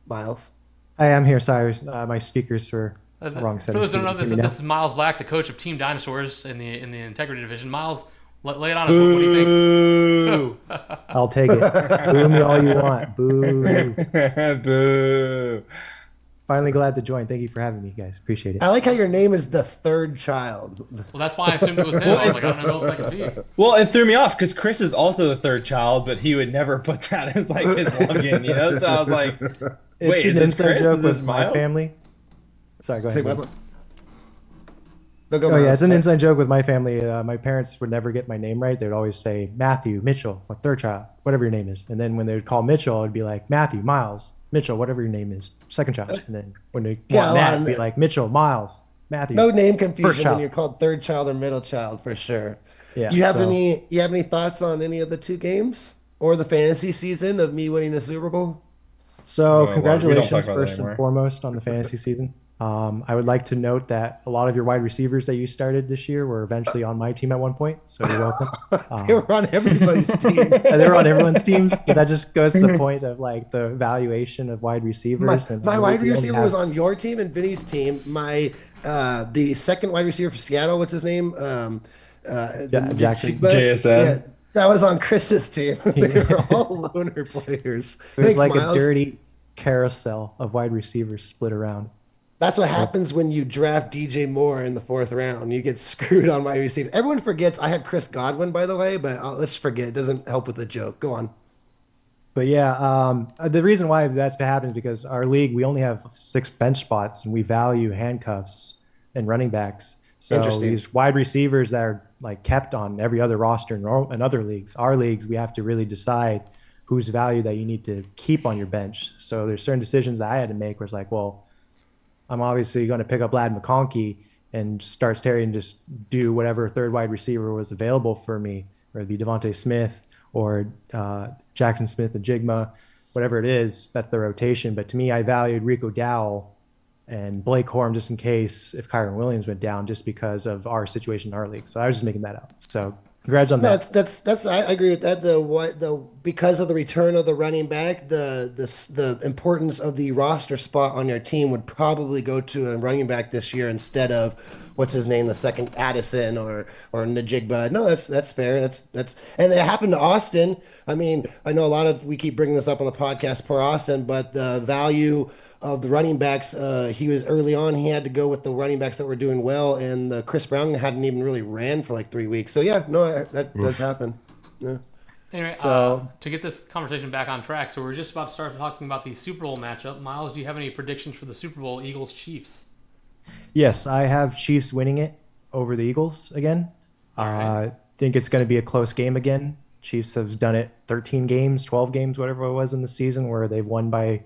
Miles? I am here. Sorry, my speakers were Wrong set For of those who don't know, students. Hear me this now? is Miles Black, the coach of Team Dinosaurs in the Integrity Division. Miles, lay it on us. What do you think? Boo. I'll take it. Boo me all you want. Boo. Boo. Finally glad to join. Thank you for having me, guys. Appreciate it. I like how your name is the third child. Well, that's why I assumed it was him. I was like, I don't know who else that could be. Well, it threw me off because Chris is also the third child, but he would never put that as like his login, you know? So I was like, It's wait, an is this inside Chris? joke Is this with my Miles? family. Sorry, go Say ahead. what? No, go Oh yeah, Miles. it's an inside joke with my family. My parents would never get my name right. They'd always say Matthew, Mitchell, like third child, whatever your name is. And then when they would call Mitchell, it'd be like Matthew, Miles, Mitchell, whatever your name is, second child. And then when they Yeah, want a lot Matt, of- it'd be like Mitchell, Miles, Matthew. No name First confusion child. when you're called third child or middle child for sure. Yeah, You have so- any thoughts on any of the two games or the fantasy season of me winning the Super Bowl? So We don't congratulations talk about that first and anymore. foremost on the fantasy season. I would like to note that a lot of your wide receivers that you started this year were eventually on my team at one point. So you're welcome. They were on everybody's team. They were on everyone's teams, but that just goes to the point of like the valuation of wide receivers. My wide we only receiver have- was on your team and Vinny's team. The second wide receiver for Seattle, what's his name? Jackson. JSN. That was on Chris's team. They were all loner players. It was Thanks, like Miles. a dirty carousel of wide receivers split around. That's what happens when you draft DJ Moore in the fourth round. You get screwed on wide receiver. Everyone forgets I had Chris Godwin, by the way, but let's forget. It doesn't help with the joke. Go on. But yeah, the reason why that's happened is because our league, we only have 6 bench spots and we value handcuffs and running backs. So Interesting. these wide receivers that are like kept on every other roster in other leagues, our leagues, we have to really decide whose value that you need to keep on your bench. So there's certain decisions that I had to make where it's like, well, I'm obviously going to pick up Lad McConkey and start Terry and just do whatever third wide receiver was available for me, whether it be Devontae Smith or Jackson Smith and Jigma, whatever it is, that's the rotation. But to me, I valued Rico Dowell and Blake Corum just in case if Kyron Williams went down, just because of our situation in our league. So I was just making that up. So congrats on No, that. that's I agree with that. Because of the return of the running back, the importance of the roster spot on your team would probably go to a running back this year instead of what's his name, the second Addison or Najigba. No, that's fair. That's and it happened to Austin. I mean, I know we keep bringing this up on the podcast, poor Austin, but the value of the running backs, he was early on. He had to go with the running backs that were doing well, and Chris Brown hadn't even really ran for like 3 weeks. So yeah, no, that does happen. Yeah. Anyway, So- to get this conversation back on track, so we're just about to start talking about the Super Bowl matchup. Miles, do you have any predictions for the Super Bowl, Eagles-Chiefs? Yes, I have Chiefs winning it over the Eagles again. right. I think it's going to be a close game again. Chiefs have done it 13 games, 12 games, whatever it was in the season, where they've won by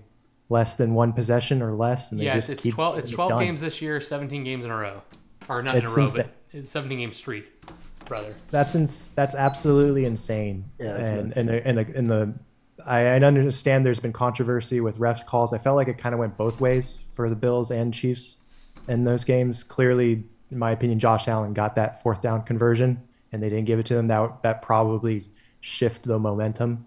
less than one possession or less. And they Yeah, just it's keep 12. It's getting it 12 done. games this year, 17 games in a row, or not It's in a row, insane. but it's 17-game streak, brother. That's absolutely insane. Yeah, that's And I understand there's been controversy with refs calls. I felt like it kind of went both ways for the Bills and Chiefs in those games. Clearly, in my opinion, Josh Allen got that fourth down conversion, and they didn't give it to them. That probably shifted the momentum.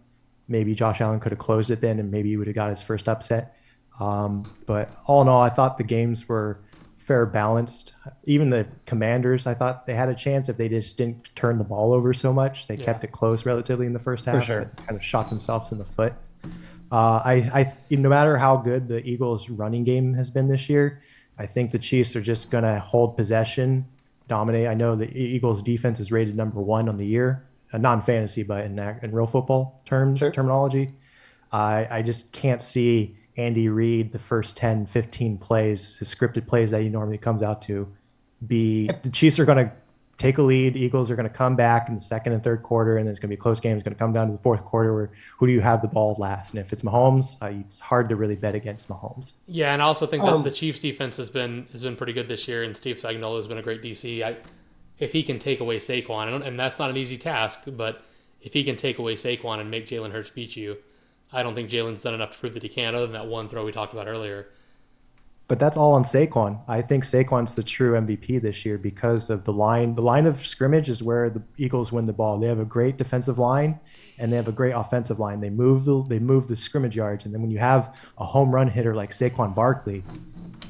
Maybe Josh Allen could have closed it then, and maybe he would have got his first upset. But all in all, I thought the games were fair balanced. Even the Commanders, I thought they had a chance if they just didn't turn the ball over so much. They kept it close relatively in the first half. sure. But kind of shot themselves in the foot. No matter how good the Eagles' running game has been this year, I think the Chiefs are just going to hold possession, dominate. I know the Eagles' defense is rated number 1 on the year, non-fantasy, but in real football terminology. I just can't see Andy Reid, the first 10, 15 plays, his scripted plays that he normally comes out to, the Chiefs are going to take a lead. Eagles are going to come back in the second and third quarter, and then it's going to be a close game. It's going to come down to the fourth quarter where who do you have the ball last? And if it's Mahomes, it's hard to really bet against Mahomes. Yeah, and I also think that the Chiefs' defense has been pretty good this year, and Steve Spagnuolo has been a great DC. If he can take away Saquon, and that's not an easy task, but if he can take away Saquon and make Jalen Hurts beat you, I don't think Jalen's done enough to prove that he can, other than that one throw we talked about earlier. But that's all on Saquon. I think Saquon's the true MVP this year because of the line. The line of scrimmage is where the Eagles win the ball. They have a great defensive line and they have a great offensive line. They move the scrimmage yards, and then when you have a home run hitter like Saquon Barkley,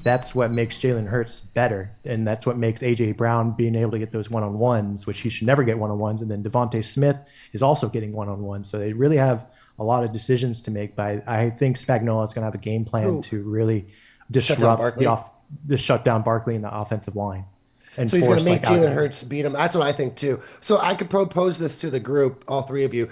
that's what makes Jalen Hurts better. And that's what makes A.J. Brown being able to get those one-on-ones, which he should never get one-on-ones. And then Devontae Smith is also getting one-on-ones. So they really have a lot of decisions to make. But I think Spagnuolo is going to have a game plan to really disrupt shut down Barkley in the offensive line. And so he's going to make like Jalen Hurts beat him. That's what I think too. So I could propose this to the group, all three of you.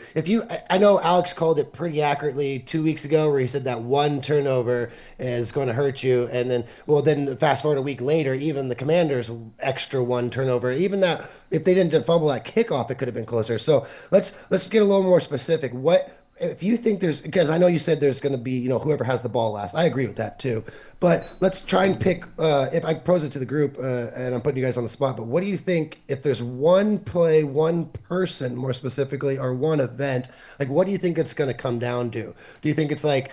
I know Alex called it pretty accurately 2 weeks ago, where he said that one turnover is going to hurt you, and then fast forward a week later, even the Commanders extra one turnover, even that if they didn't fumble that kickoff, it could have been closer. So let's get a little more specific. What if you think because I know you said there's going to be, whoever has the ball last. I agree with that too. But let's try and pick, if I pose it to the group, and I'm putting you guys on the spot, but what do you think if there's one play, one person more specifically, or one event, like what do you think it's going to come down to? Do you think it's like,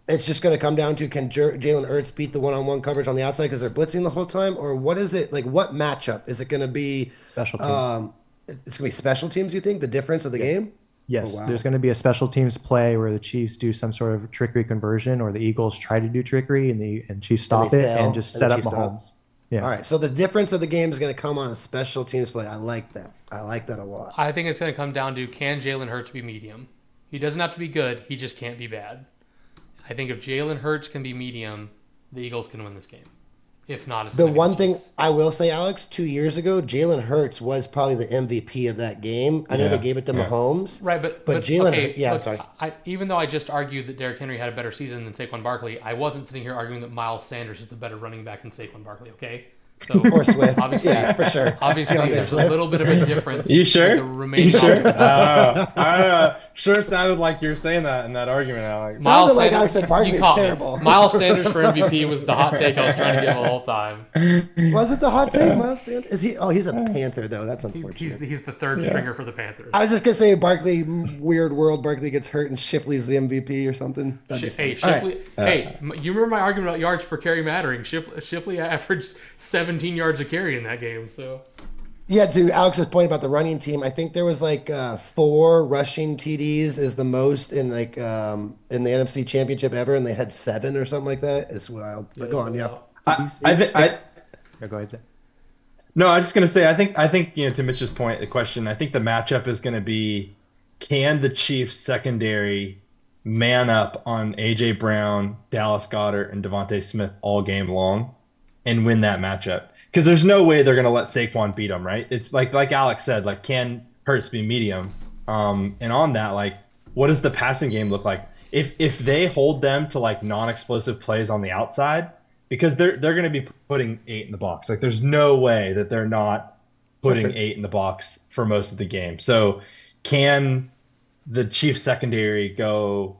it's just going to come down to can Jalen Hurts beat the one-on-one coverage on the outside because they're blitzing the whole time? Or what is it, like what matchup? Is it going to be? Special teams. It's going to be special teams, you think, the difference of the game? Yes, Oh, wow. There's going to be a special teams play where the Chiefs do some sort of trickery conversion, or the Eagles try to do trickery, and Chiefs stop it fail, and just and set the up Chiefs don't. Mahomes. Yeah. All right. So the difference of the game is going to come on a special teams play. I like that. I like that a lot. I think it's going to come down to, can Jalen Hurts be medium? He doesn't have to be good. He just can't be bad. I think if Jalen Hurts can be medium, the Eagles can win this game. If not, it's The gonna be one the thing Chiefs. I will say, Alex, 2 years ago, Jalen Hurts was probably the MVP of that game. I know they gave it to Mahomes. Right, but Jalen, okay, yeah, look, sorry. Even though I just argued that Derrick Henry had a better season than Saquon Barkley, I wasn't sitting here arguing that Miles Sanders is the better running back than Saquon Barkley. Okay, so Or Swift. obviously, Yeah, for sure. obviously, DeAndre there's Swift. a little bit of a difference. You sure? with the remaining You sure? offensive- Sure sounded like you're saying that in that argument, Alex. Sounded like Sanders- Alex said Barkley's you caught me. terrible. Miles Sanders for MVP was the hot take I was trying to give the whole time. Was it the hot take, Miles Sanders? Is he? Oh, he's a Panther though. That's unfortunate. He's the third stringer for the Panthers. I was just gonna say Barkley, weird world. Barkley gets hurt and Shipley's the MVP or something. That'd be Hey, funny. All Shipley. right. Hey, you remember my argument about yards per carry mattering? Shipley averaged 17 yards a carry in that game. So Yeah, to Alex's point about the running team, I think there was like 4 rushing TDs is the most in in the NFC Championship ever, and they had 7 or something like that. It's wild. But go on, yeah. Go ahead. No, I was just gonna say, I think to Mitch's point, the question, I think the matchup is gonna be, can the Chiefs secondary man up on AJ Brown, Dallas Goedert, and Devontae Smith all game long and win that matchup? Because there's no way they're gonna let Saquon beat them, right? It's like Alex said, like, can Hurts be medium? And on that, like, what does the passing game look like? If they hold them to like non-explosive plays on the outside, because they're going to be putting 8 in the box. Like, there's no way that they're not putting 8 in the box for most of the game. So can the Chiefs secondary go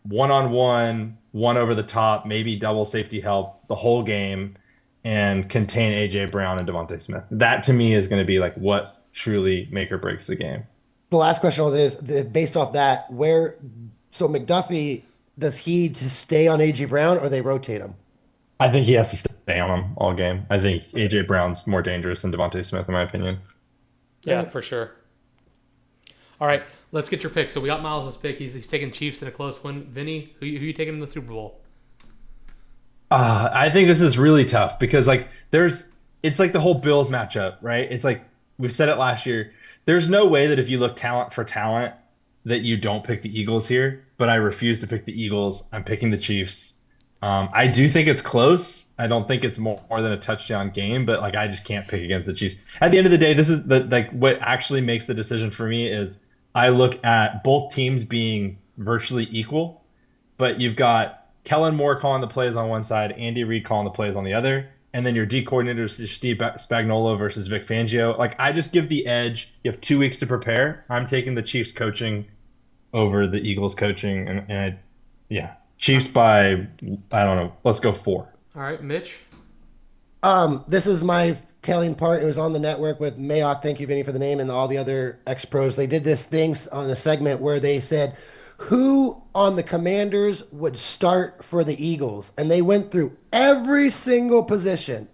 one-on-one, one over the top, maybe double safety help the whole game and contain A.J. Brown and Devontae Smith? That to me is going to be like what truly make or breaks the game. The last question is based off that, so McDuffie, does he just stay on AJ Brown or they rotate him? I think he has to stay on him all game. I think A.J. Brown's more dangerous than Devontae Smith, in my opinion. yeah, for sure. All right, let's get your pick. So we got Miles' pick. He's taking Chiefs in a close win. Vinny, who you taking in the Super Bowl? I think this is really tough because it's like the whole Bills matchup, right? It's like we've said it last year. There's no way that if you look talent for talent that you don't pick the Eagles here, but I refuse to pick the Eagles. I'm picking the Chiefs. I do think it's close. I don't think it's more than a touchdown game, but like I just can't pick against the Chiefs. At the end of the day, this is what actually makes the decision for me is I look at both teams being virtually equal, but you've got Kellen Moore calling the plays on one side, Andy Reid calling the plays on the other, and then your D coordinator is Steve Spagnuolo versus Vic Fangio. Like, I just give the edge. You have 2 weeks to prepare. I'm taking the Chiefs coaching over the Eagles coaching, and Chiefs by, I don't know, let's go 4. All right, Mitch. This is my telling part. It was on the network with Mayock. Thank you, Vinny, for the name, and all the other ex-pros. They did this thing on a segment where they said, who on the Commanders would start for the Eagles? And they went through every single position,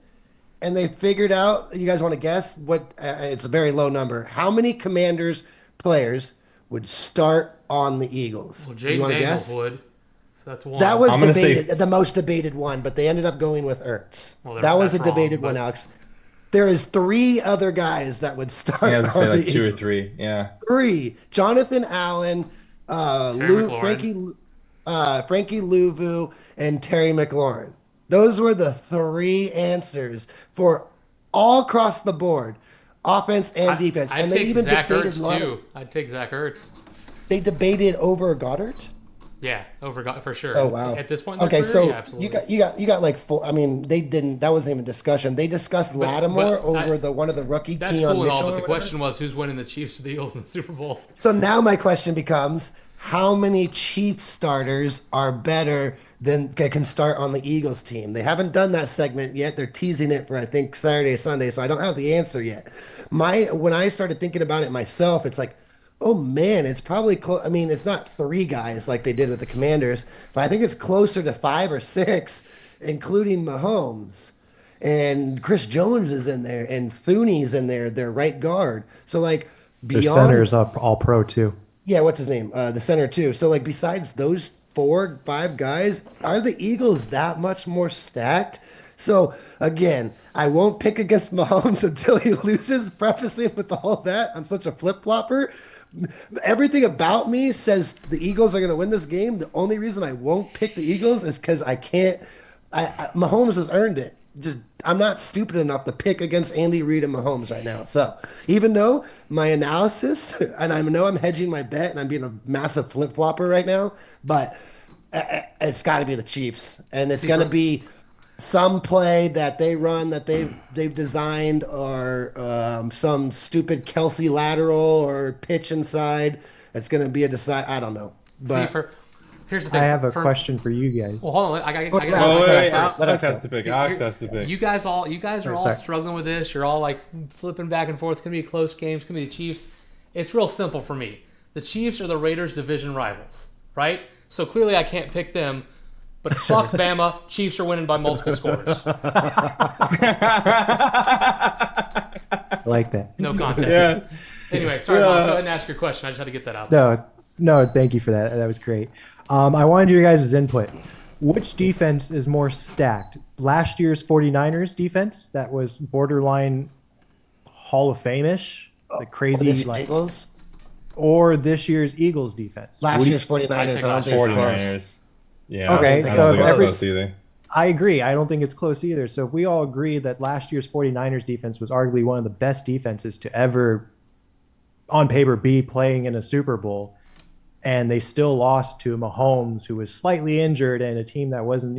and they figured out, you guys want to guess? It's a very low number. How many Commanders players would start on the Eagles? Well, Do you Jaden want to Daniels guess? would. So that's one. That was I'm gonna debated, say the most debated one, but they ended up going with Ertz. Well, That was a that's wrong, debated one, but- Alex. There is three other guys that would I was start gonna say on the like two or Eagles. three. Yeah. Three: Jonathan Allen, Terry McLaurin. Frankie Louvu, and Terry McLaurin. Those were the three answers for all across the board, offense and defense. I'd And they take even Zach debated Ertz too. I'd take Zach Ertz. They debated over Goddard. Yeah, for sure. Oh wow! At this point in their Okay, career, so yeah, absolutely. you got like four. I mean, they didn't. That wasn't even discussion. They discussed Lattimore over the one of the rookie That's Keon cool and all, Mitchell. but the or whatever. question was who's winning the Chiefs or the Eagles in the Super Bowl? So now my question becomes: how many Chiefs starters are better than can start on the Eagles team? They haven't done that segment yet. They're teasing it for I think Saturday or Sunday, so I don't have the answer yet. When I started thinking about it myself, it's like, oh man, it's probably close. I mean, it's not three guys like they did with the Commanders, but I think it's closer to five or six, including Mahomes. And Chris Jones is in there, and Thuney's in there, their right guard. So like Their beyond, center's up all pro too. yeah, what's his name? The center too. So like besides those 4, 5 guys, are the Eagles that much more stacked? So again, I won't pick against Mahomes until he loses, prefacing with all that. I'm such a flip-flopper. Everything about me says the Eagles are going to win this game. The only reason I won't pick the Eagles is because I can't. Mahomes has earned it. Just I'm not stupid enough to pick against Andy Reid and Mahomes right now. So even though my analysis, and I know I'm hedging my bet, and I'm being a massive flip flopper right now, but it's got to be the Chiefs, and it's going to be some play that they run that they've designed, or some stupid Kelsey lateral or pitch inside. It's going to be a decide. I don't know, but. Here's the thing. I have a question for you guys. Well, hold on. I Wait, got Oh, wait, Alex Alex has has to pick. Alex has to pick. You guys are all sorry. struggling with this. You're all like flipping back and forth. It's gonna be a close game. It's gonna be the Chiefs. It's real simple for me. The Chiefs are the Raiders' division rivals, right? So clearly I can't pick them. But fuck Bama. Chiefs are winning by multiple scores. I like that. No context. Yeah. Anyway, sorry, Miles. Go ahead and ask your question. I just had to get that out there. No, thank you for that. That was great. I wanted your guys' input. Which defense is more stacked? Last year's 49ers defense that was borderline Hall of Fame-ish, the crazy, This like, Eagles? or this year's Eagles defense? Last year's 49ers. I I'd take don't last think it's close. 49ers. Yeah. Okay, I don't so think it's every- close either. I agree. I don't think it's close either. So if we all agree that last year's 49ers defense was arguably one of the best defenses to ever, on paper, be playing in a Super Bowl, and they still lost to Mahomes, who was slightly injured, and a team that wasn't,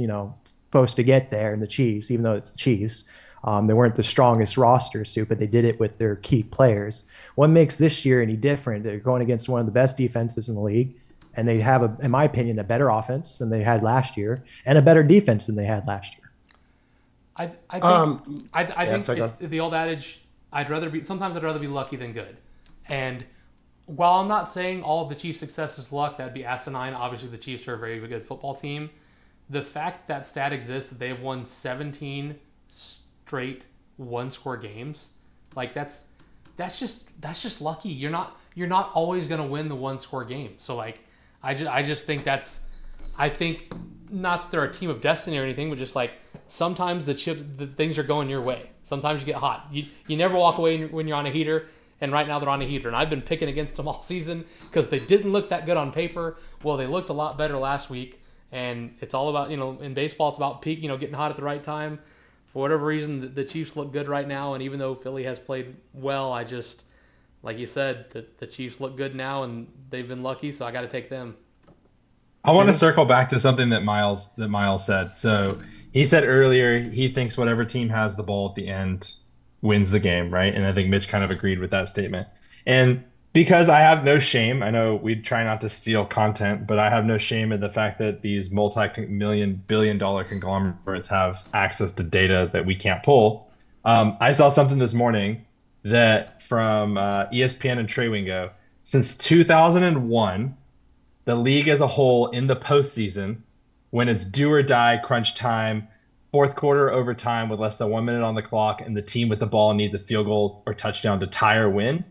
supposed to get there, and the Chiefs, even though it's the Chiefs. They weren't the strongest roster suit, but they did it with their key players. What makes this year any different? They're going against one of the best defenses in the league, and they have, in my opinion, a better offense than they had last year, and a better defense than they had last year. I think sorry, go it's the old adage. Sometimes I'd rather be lucky than good. And while I'm not saying all of the Chiefs' success is luck, that'd be asinine. Obviously, the Chiefs are a very good football team. The fact that stat exists that they've won 17 straight one-score games, like that's just lucky. You're not always gonna win the one-score game. So like, I just think I think not that they're a team of destiny or anything, but just like sometimes the things are going your way. Sometimes you get hot. You never walk away when you're on a heater. And right now they're on a heater. And I've been picking against them all season because they didn't look that good on paper. Well, they looked a lot better last week. And it's all about, in baseball, it's about peak, getting hot at the right time. For whatever reason, the Chiefs look good right now. And even though Philly has played well, I just, like you said, the Chiefs look good now and they've been lucky. So I got to take them. I want to circle back to something that Miles said. So he said earlier he thinks whatever team has the ball at the end wins the game, right? And I think Mitch kind of agreed with that statement. And because I have no shame, I know we try not to steal content, but I have no shame in the fact that these multi-million, billion-dollar conglomerates have access to data that we can't pull. I saw something this morning that from ESPN and TreyWingo, since 2001, the league as a whole in the postseason, when it's do or die crunch time, fourth quarter overtime with less than 1 minute on the clock, and the team with the ball needs a field goal or touchdown to tie or win,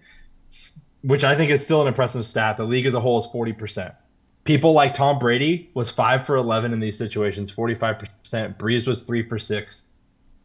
which I think is still an impressive stat. The league as a whole is 40%. People like Tom Brady was 5 for 11 in these situations, 45%. Breeze was 3 for 6.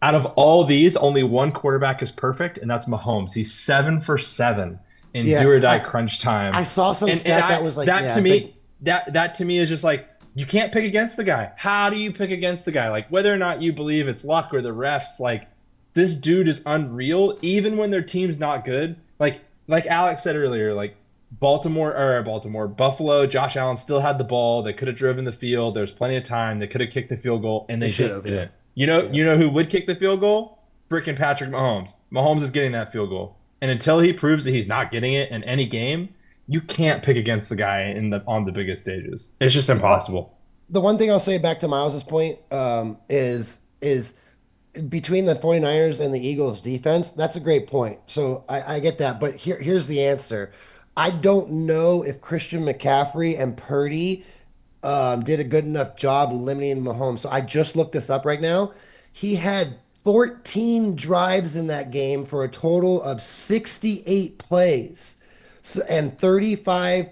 Out of all these, only one quarterback is perfect, and that's Mahomes. He's 7 for 7 in do Yeah, or die I crunch time. I saw some And stat that I was like, that to yeah, like me that to me is just like you can't pick against the guy. How do you pick against the guy? Like whether or not you believe it's luck or the refs, like this dude is unreal, even when their team's not good. Like Alex said earlier, like Buffalo, Josh Allen still had the ball. They could have driven the field. There's plenty of time. They could have kicked the field goal, and they they should just have, yeah, didn't. You know, yeah. you know who would kick the field goal? Freaking Patrick Mahomes. Mahomes is getting that field goal. And until he proves that he's not getting it in any game, you can't pick against the guy on the biggest stages. It's just impossible. The one thing I'll say back to Miles's point is between the 49ers and the Eagles defense, that's a great point. So I get that. But here's the answer. I don't know if Christian McCaffrey and Purdy did a good enough job limiting Mahomes. So I just looked this up right now. He had 14 drives in that game for a total of 68 plays, so, and 35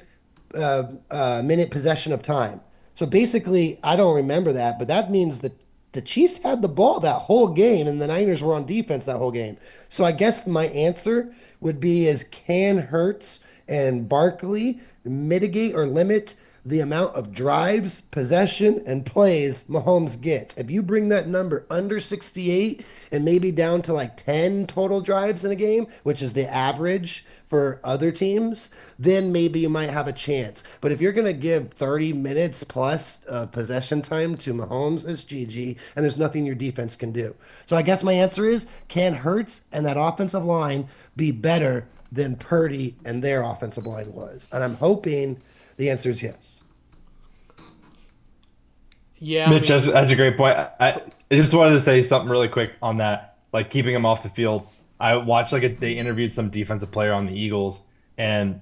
minute possession of time. So basically, I don't remember that, but that means that the Chiefs had the ball that whole game, and the Niners were on defense that whole game. So I guess my answer would be is can Hurts and Barkley mitigate or limit the amount of drives, possession, and plays Mahomes gets? If you bring that number under 68 and maybe down to like 10 total drives in a game, which is the average for other teams, then maybe you might have a chance. But if you're going to give 30 minutes plus possession time to Mahomes, it's GG, and there's nothing your defense can do. So I guess my answer is can Hurts and that offensive line be better than Purdy and their offensive line was? And I'm hoping the answer is yes. Yeah, I Mitch, mean, that's a great point. I just wanted to say something really quick on that, like keeping him off the field. I watched they interviewed some defensive player on the Eagles, and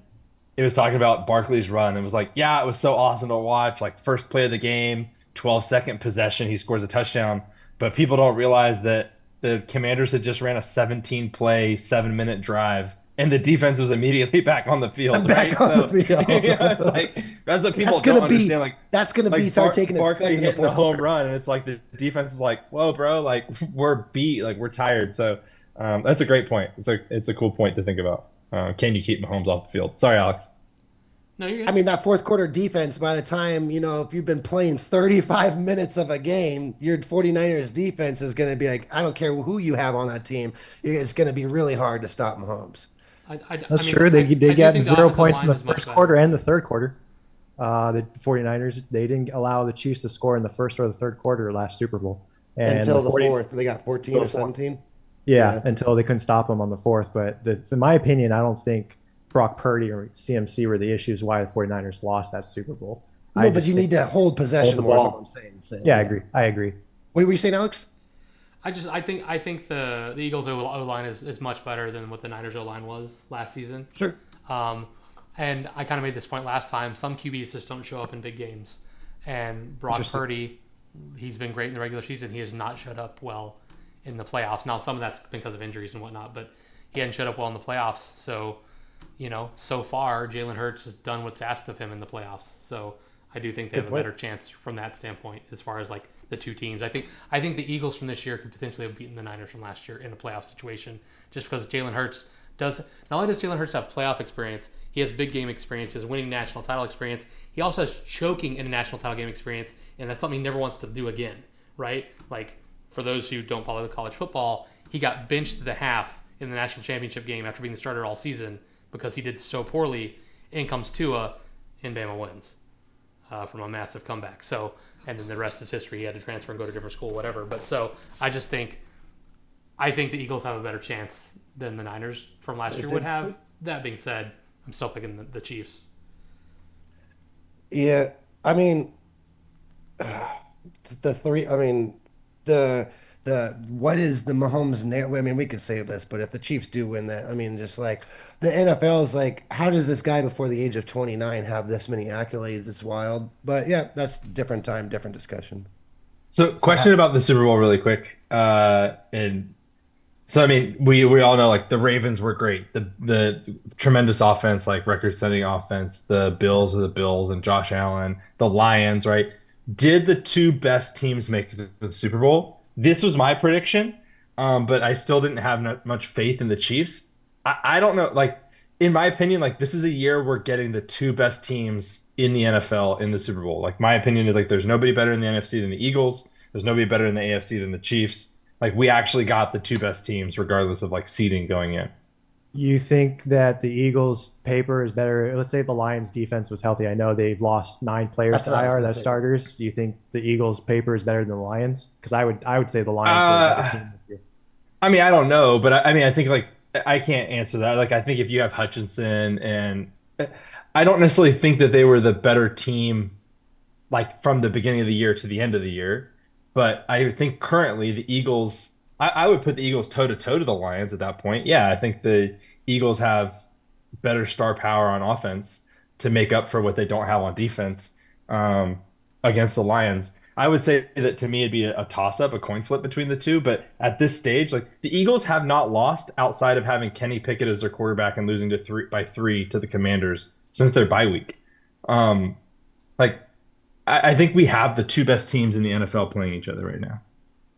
it was talking about Barkley's run. It was like, yeah, it was so awesome to watch. Like first play of the game, 12-second possession, he scores a touchdown. But people don't realize that the Commanders had just ran a 17-play, 7-minute drive, and the defense was immediately back on the I'm field, right? back on the So yeah, it's field. like that's what people That's gonna don't be understand. Like that's gonna be like start taking Barkley effect in the hitting a fourth home quarter. run, and it's like the defense is like, "Whoa, bro! Like we're beat, like we're tired." So that's a great point. It's a cool point to think about. Can you keep Mahomes off the field? Sorry, Alex. no, you're I good. mean, that fourth quarter defense, by the time, if you've been playing 35 minutes of a game, your 49ers defense is going to be like, I don't care who you have on that team. It's going to be really hard to stop Mahomes. I That's mean, true. They I do got think the 0 points in line the is much first better. quarter and the third quarter. The 49ers, they didn't allow the Chiefs to score in the first or the third quarter last Super Bowl. And the Until the 40, fourth, they got 14 Go or for it. 17. yeah, Yeah. until they couldn't stop them on the fourth. But in my opinion, I don't think Brock Purdy or CMC were the issues why the 49ers lost that Super Bowl. I No, but just you think need to hold Hold possession the more, is what I'm ball. saying. So, yeah, yeah. I agree. What were you saying, Alex? I think the Eagles O line is much better than what the Niners O line was last season. Sure. Um, and I kind of made this point last time. Some QBs just don't show up in big games, and Brock Interesting. Purdy, he's been great in the regular season. He has not showed up well in the playoffs. Now some of that's because of injuries and whatnot, but he hadn't showed up well in the playoffs. So, so far Jalen Hurts has done what's asked of him in the playoffs. So I do think they Good have a point. better chance from that standpoint as far as like the two teams. I think the Eagles from this year could potentially have beaten the Niners from last year in a playoff situation, just because Jalen Hurts does. Not only does Jalen Hurts have playoff experience, he has big game experience, he has winning national title experience. He also has choking in a national title game experience, and that's something he never wants to do again, right? Like for those who don't follow the college football, he got benched to the half in the national championship game after being the starter all season because he did so poorly. In comes Tua, and Bama wins from a massive comeback. So, and then the rest is history. He had to transfer and go to a different school, whatever. But so I think the Eagles have a better chance than the Niners from last year would have. That being said, I'm still picking the Chiefs. Yeah. I mean, the three. I mean, the what is the Mahomes narrative? I mean, we could say this, but if the Chiefs do win that, I mean, just like the NFL is like, how does this guy before the age of 29 have this many accolades? It's wild. But yeah, that's different time, different discussion. So, So question about the Super Bowl, really quick. And So I mean, we all know like the Ravens were great. The tremendous offense, like record-setting offense. The Bills are the Bills and Josh Allen. The Lions, right? Did the two best teams make it to the Super Bowl? This was my prediction, but I still didn't have much faith in the Chiefs. I don't know. Like in my opinion, like this is a year we're getting the two best teams in the NFL in the Super Bowl. Like my opinion is like there's nobody better in the NFC than the Eagles. There's nobody better in the AFC than the Chiefs. Like we actually got the two best teams regardless of like seeding going in. You think that the Eagles paper is better? Let's say the Lions defense was healthy. I know they've lost 9 players That's to what I was IR, gonna that's say. starters. Do you think the Eagles paper is better than the Lions? Because I would say the Lions were a better Uh, team this year. I mean, I don't know, but I mean, I think like I can't answer that. Like I think if you have Hutchinson and I don't necessarily think that they were the better team like from the beginning of the year to the end of the year, but I think currently the Eagles, I would put the Eagles toe to toe to the Lions at that point. Yeah, I think the Eagles have better star power on offense to make up for what they don't have on defense um, against the Lions. I would say that to me it'd be a toss up, a coin flip between the two. But at this stage, like the Eagles have not lost outside of having Kenny Pickett as their quarterback and losing to three to the Commanders since their bye week. Um, like I think we have the two best teams in the NFL playing each other right now.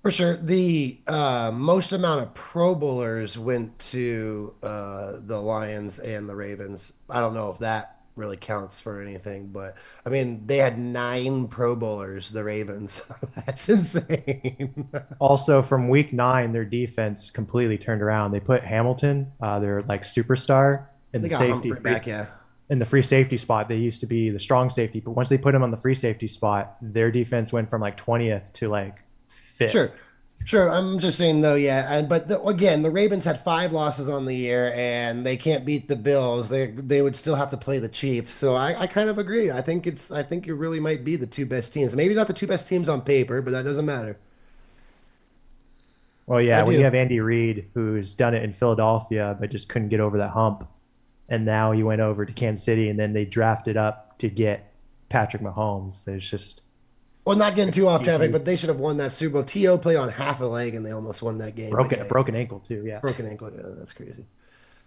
For sure. The most amount of Pro Bowlers went to the Lions and the Ravens. I don't know if that really counts for anything, but I mean, they had 9 Pro Bowlers, the Ravens. That's insane. Also, from week 9, their defense completely turned around. They put Hamilton, their like superstar, in They the got safety Humphrey back, yeah. in the free safety spot. They used to be the strong safety, but once they put him on the free safety spot, their defense went from like 20th to like Sure. 5th. Sure. I'm just saying though, yeah. And but again, the Ravens had 5 losses on the year and they can't beat the Bills. They would still have to play the Chiefs. So I kind of agree. I think you really might be the two best teams. Maybe not the two best teams on paper, but that doesn't matter. Well, I yeah, when you do. have Andy Reid, who's done it in Philadelphia, but just couldn't get over that hump, and now he went over to Kansas City, and then they drafted up to get Patrick Mahomes. There's just Well, not getting too off huge, topic, huge but they should have won that Super Bowl. T.O. played on half a leg and they almost won that game. But broken yeah, broken ankle too. Yeah, broken ankle. Yeah, that's crazy.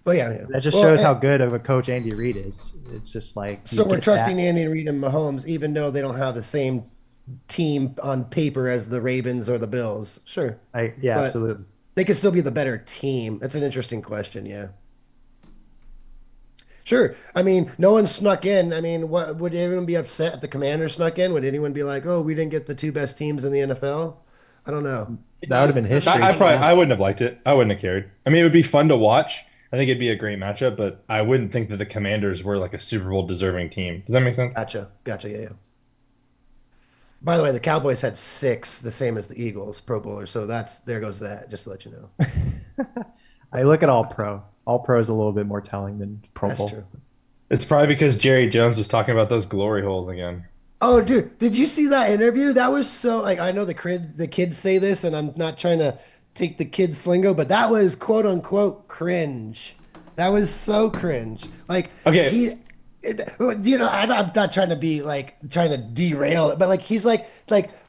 But yeah, yeah. that just Well, shows how good of a coach Andy Reid is. It's just like you so we're get trusting that. Andy Reid and Mahomes, even though they don't have the same team on paper as the Ravens or the Bills. Sure. Yeah, But absolutely. they could still be the better team. That's an interesting question. Yeah. Sure. I mean, no one snuck in. I mean, what would anyone be upset if the Commanders snuck in? Would anyone be like, "Oh, we didn't get the two best teams in the NFL"? I don't know. That would have been history. I probably Yeah. I wouldn't have liked it. I wouldn't have cared. I mean, it would be fun to watch. I think it'd be a great matchup, but I wouldn't think that the Commanders were like a Super Bowl deserving team. Does that make sense? Gotcha. Gotcha. Yeah, yeah. By the way, the Cowboys had 6, the same as the Eagles, Pro Bowlers. So that's there goes that. Just to let you know. I look at all pro. All pro is a little bit more telling than Pro That's Bowl. true. It's probably because Jerry Jones was talking about those glory holes again. Oh, dude, did you see that interview? That was so like I know the kids say this, and I'm not trying to take the kids' slingo, but that was quote unquote cringe. That was so cringe. Like Okay, he, I'm not trying to be like trying to derail it, but like he's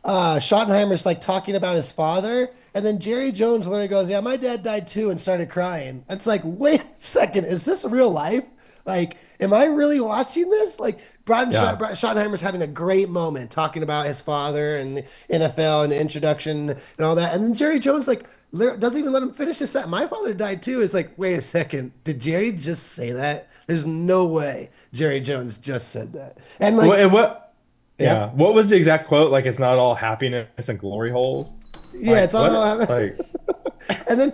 Schottenheimer's like talking about his father, and then Jerry Jones literally goes, "Yeah, my dad died too," and started crying. It's like, wait a second, is this real life? Like, am I really watching this? Like, yeah. Schottenheimer's having a great moment talking about his father and the NFL and the introduction and all that. And then Jerry Jones, like, doesn't even let him finish his set. My father died too. It's like, wait a second. Did Jerry just say that? There's no way Jerry Jones just said that. And, like, What? yeah, Yeah. What was the exact quote? Like, it's not all happiness and glory holes. yeah, Like it's all. what? Like, And then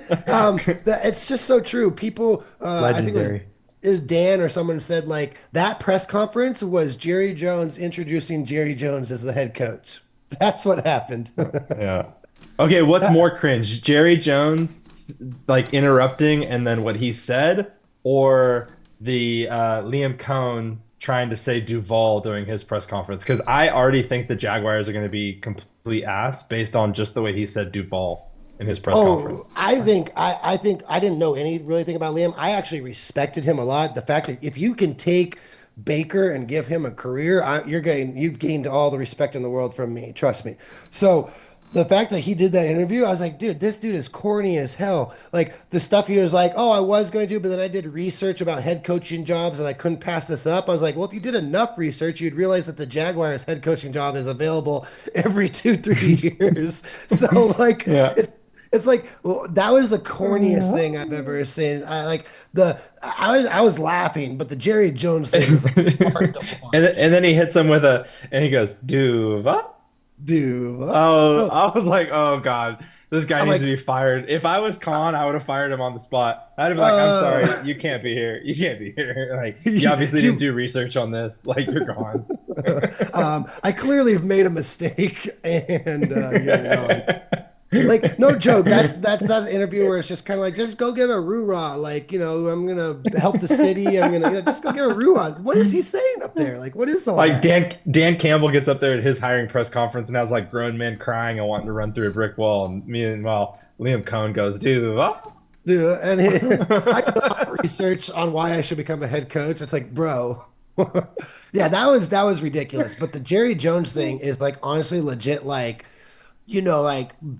it's just so true. People, I think Legendary. it was Dan or someone said like that press conference was Jerry Jones introducing Jerry Jones as the head coach. That's what happened. yeah. Okay, what's more cringe? Jerry Jones like interrupting and then what he said, or the Liam Cohn trying to say Duval during his press conference? Because I already think the Jaguars are going to be complete ass based on just the way he said Duval in his press Oh, conference. I think I didn't know any really thing about Liam. I actually respected him a lot. The fact that if you can take Baker and give him a career, you've gained all the respect in the world from me. Trust me. So the fact that he did that interview, I was like, dude, this dude is corny as hell. Like the stuff he was like, oh, I was going to, but then I did research about head coaching jobs and I couldn't pass this up. I was like, well, if you did enough research, you'd realize that the Jaguars head coaching job is available every 2, 3 years. So like, Yeah. it's like well, that was the corniest thing I've ever seen. I was laughing, but the Jerry Jones thing was like hard to watch, And then he hits him with and he goes, Duva. dude. Oh, So I was like, oh God, this guy I'm needs to like, be fired. If I was Khan, I would have fired him on the spot. I'd have been like, I'm sorry, uh, you can't be here. You can't be here. Like, you obviously didn't you do research on this. Like, you're gone. I clearly have made a mistake, and you're gone. Like no joke. That's that interview where it's just kind of like just go give a roo-rah. Like I'm gonna help the city. I'm gonna just go give a roo-rah. What is he saying up there? Like what is all Like that? Dan Campbell gets up there at his hiring press conference and has like grown men crying and wanting to run through a brick wall. And meanwhile, Liam Cohn goes, Duva. Dude, and I did a lot of research on why I should become a head coach. It's like, bro, yeah, that was ridiculous. But the Jerry Jones thing is like honestly legit. Like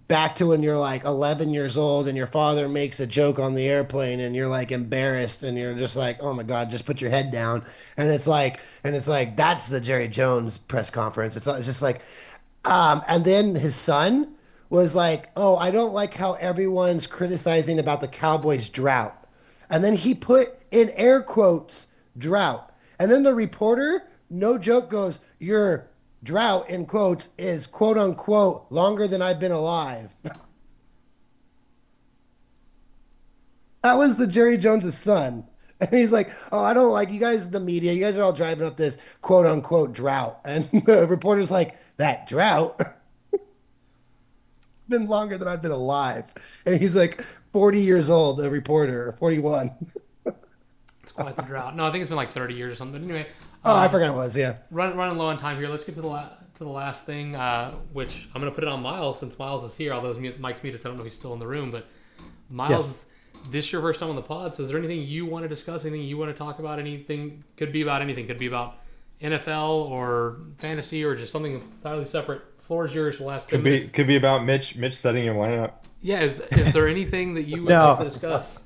back to when you're like 11 years old and your father makes a joke on the airplane and you're like embarrassed and you're just like, oh my God, just put your head down. And it's like that's the Jerry Jones press conference. It's just like, and then his son was like, oh, I don't like how everyone's criticizing about the Cowboys drought. And then he put in air quotes drought. And then the reporter, no joke, goes, your drought in quotes is quote unquote longer than I've been alive. That was the Jerry Jones's son. And he's like, oh, I don't like you guys, the media, you guys are all driving up this quote unquote drought. And the reporter's like, that drought been longer than I've been alive. And he's like 40 years old, a reporter, or 41. It's quite the drought. No, I think it's been like 30 years or something. Anyway, Oh, I forgot it was, yeah. running low on time here. Let's get to the last thing, which I'm gonna put it on Miles since Miles is here. Although Mike's muted, so I don't know if he's still in the room. But Miles, this is your first time on the pod. So is there anything you want to discuss? Anything you want to talk about? Anything could be about anything. Could be about NFL or fantasy or just something entirely separate. Floor is yours for the last 10 minutes. Could be about Mitch setting your lineup. Yeah, is there anything that you would No. like to discuss?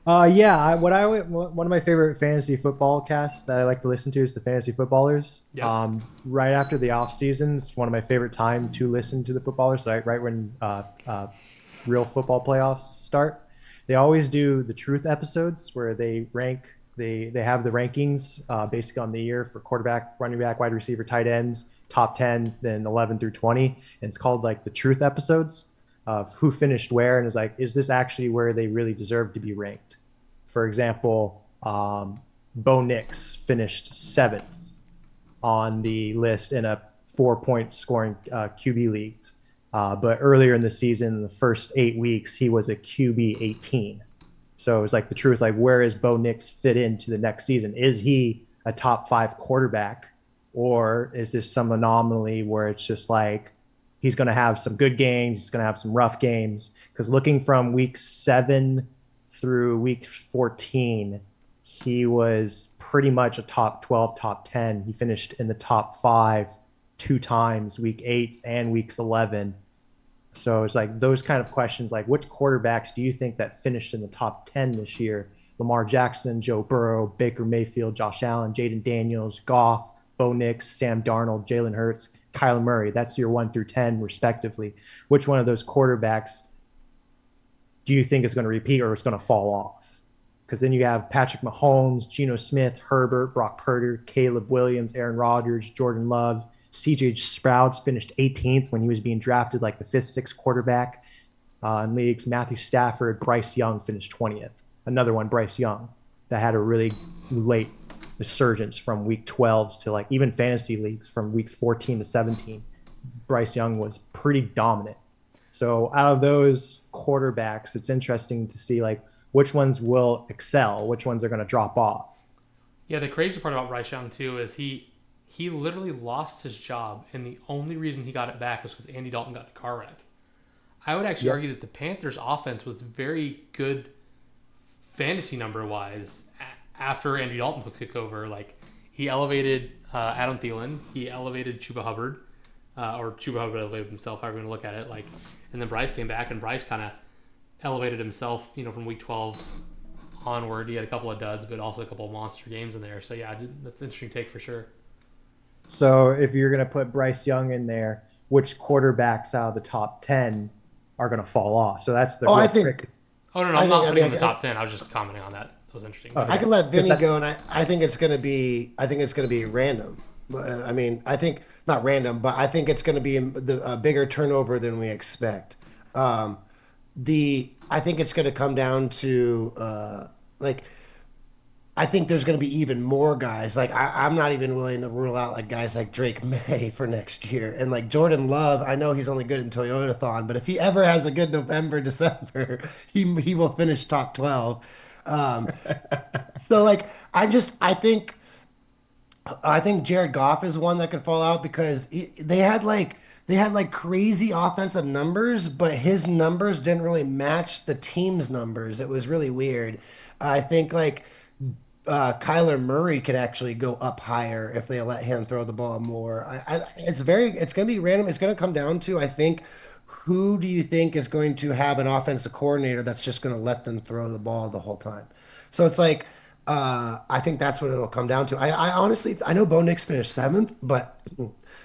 Yeah, one of my favorite fantasy football casts that I like to listen to is the Fantasy Footballers. Yeah. Right after the off season, it's one of my favorite time to listen to the footballers. So right when real football playoffs start, they always do the truth episodes where they rank. They have the rankings basically on the year for quarterback, running back, wide receiver, tight ends, top 10, then 11 through 20, and it's called like the truth episodes of who finished where, and is like, is this actually where they really deserve to be ranked? For example, Bo Nix finished 7th on the list in a 4-point scoring QB leagues. But earlier in the season, the first 8 weeks, he was a QB 18. So it was like the truth, like where is Bo Nix fit into the next season? Is he a top 5 quarterback? Or is this some anomaly where it's just like, he's going to have some good games, he's going to have some rough games? Because looking from week 7 through week 14, he was pretty much a top 12, top 10. He finished in the top 5 2 times, week 8 and weeks 11. So it's like those kind of questions, like which quarterbacks do you think that finished in the top 10 this year? Lamar Jackson, Joe Burrow, Baker Mayfield, Josh Allen, Jaden Daniels, Goff, Bo Nix, Sam Darnold, Jalen Hurts, Kyler Murray. That's your 1 through 10 respectively. Which one of those quarterbacks do you think is going to repeat or is going to fall off? Because then you have Patrick Mahomes, Geno Smith, Herbert, Brock Purdy, Caleb Williams, Aaron Rodgers, Jordan Love. CJ Sprouts finished 18th when he was being drafted like the 5th, 6th quarterback in leagues. Matthew Stafford, Bryce Young finished 20th. Another one, Bryce Young, that had a really late resurgence from week 12s to like even fantasy leagues from weeks 14 to 17. Bryce Young was pretty dominant. So out of those quarterbacks, it's interesting to see like which ones will excel, which ones are going to drop off. Yeah, the crazy part about Bryce Young too is he literally lost his job, and the only reason he got it back was because Andy Dalton got in a car wreck. I would actually argue that the Panthers' offense was very good fantasy number-wise after Andy Dalton took over. Like, he elevated Adam Thielen. He elevated Chuba Hubbard. or Chuba elevated himself, however you want to look at it. Like, and then Bryce came back, and Bryce kind of elevated himself, from week 12 onward. He had a couple of duds, but also a couple of monster games in there. So yeah, that's an interesting take for sure. So if you're going to put Bryce Young in there, which quarterbacks out of the top 10 are going to fall off? So that's the I think. trick. Oh no, I'm not putting him in the top 10. I was just commenting on that. That was interesting. I can let Vinny go, and I think it's going to be. I think it's going to be random. I mean, I think not random, but I think it's going to be a bigger turnover than we expect. I think it's going to come down to I think there's going to be even more guys. Like I'm not even willing to rule out like guys like Drake May for next year, and like Jordan Love. I know he's only good in Toyotathon, but if he ever has a good November, December, he will finish top 12. So like I think Jared Goff is one that could fall out because they had crazy offensive numbers, but his numbers didn't really match the team's numbers. It was really weird. I think Kyler Murray could actually go up higher if they let him throw the ball more. It's going to be random. It's going to come down to, I think, who do you think is going to have an offensive coordinator that's just going to let them throw the ball the whole time? So it's like, I think that's what it'll come down to. I honestly, I know Bo Nix finished 7th, but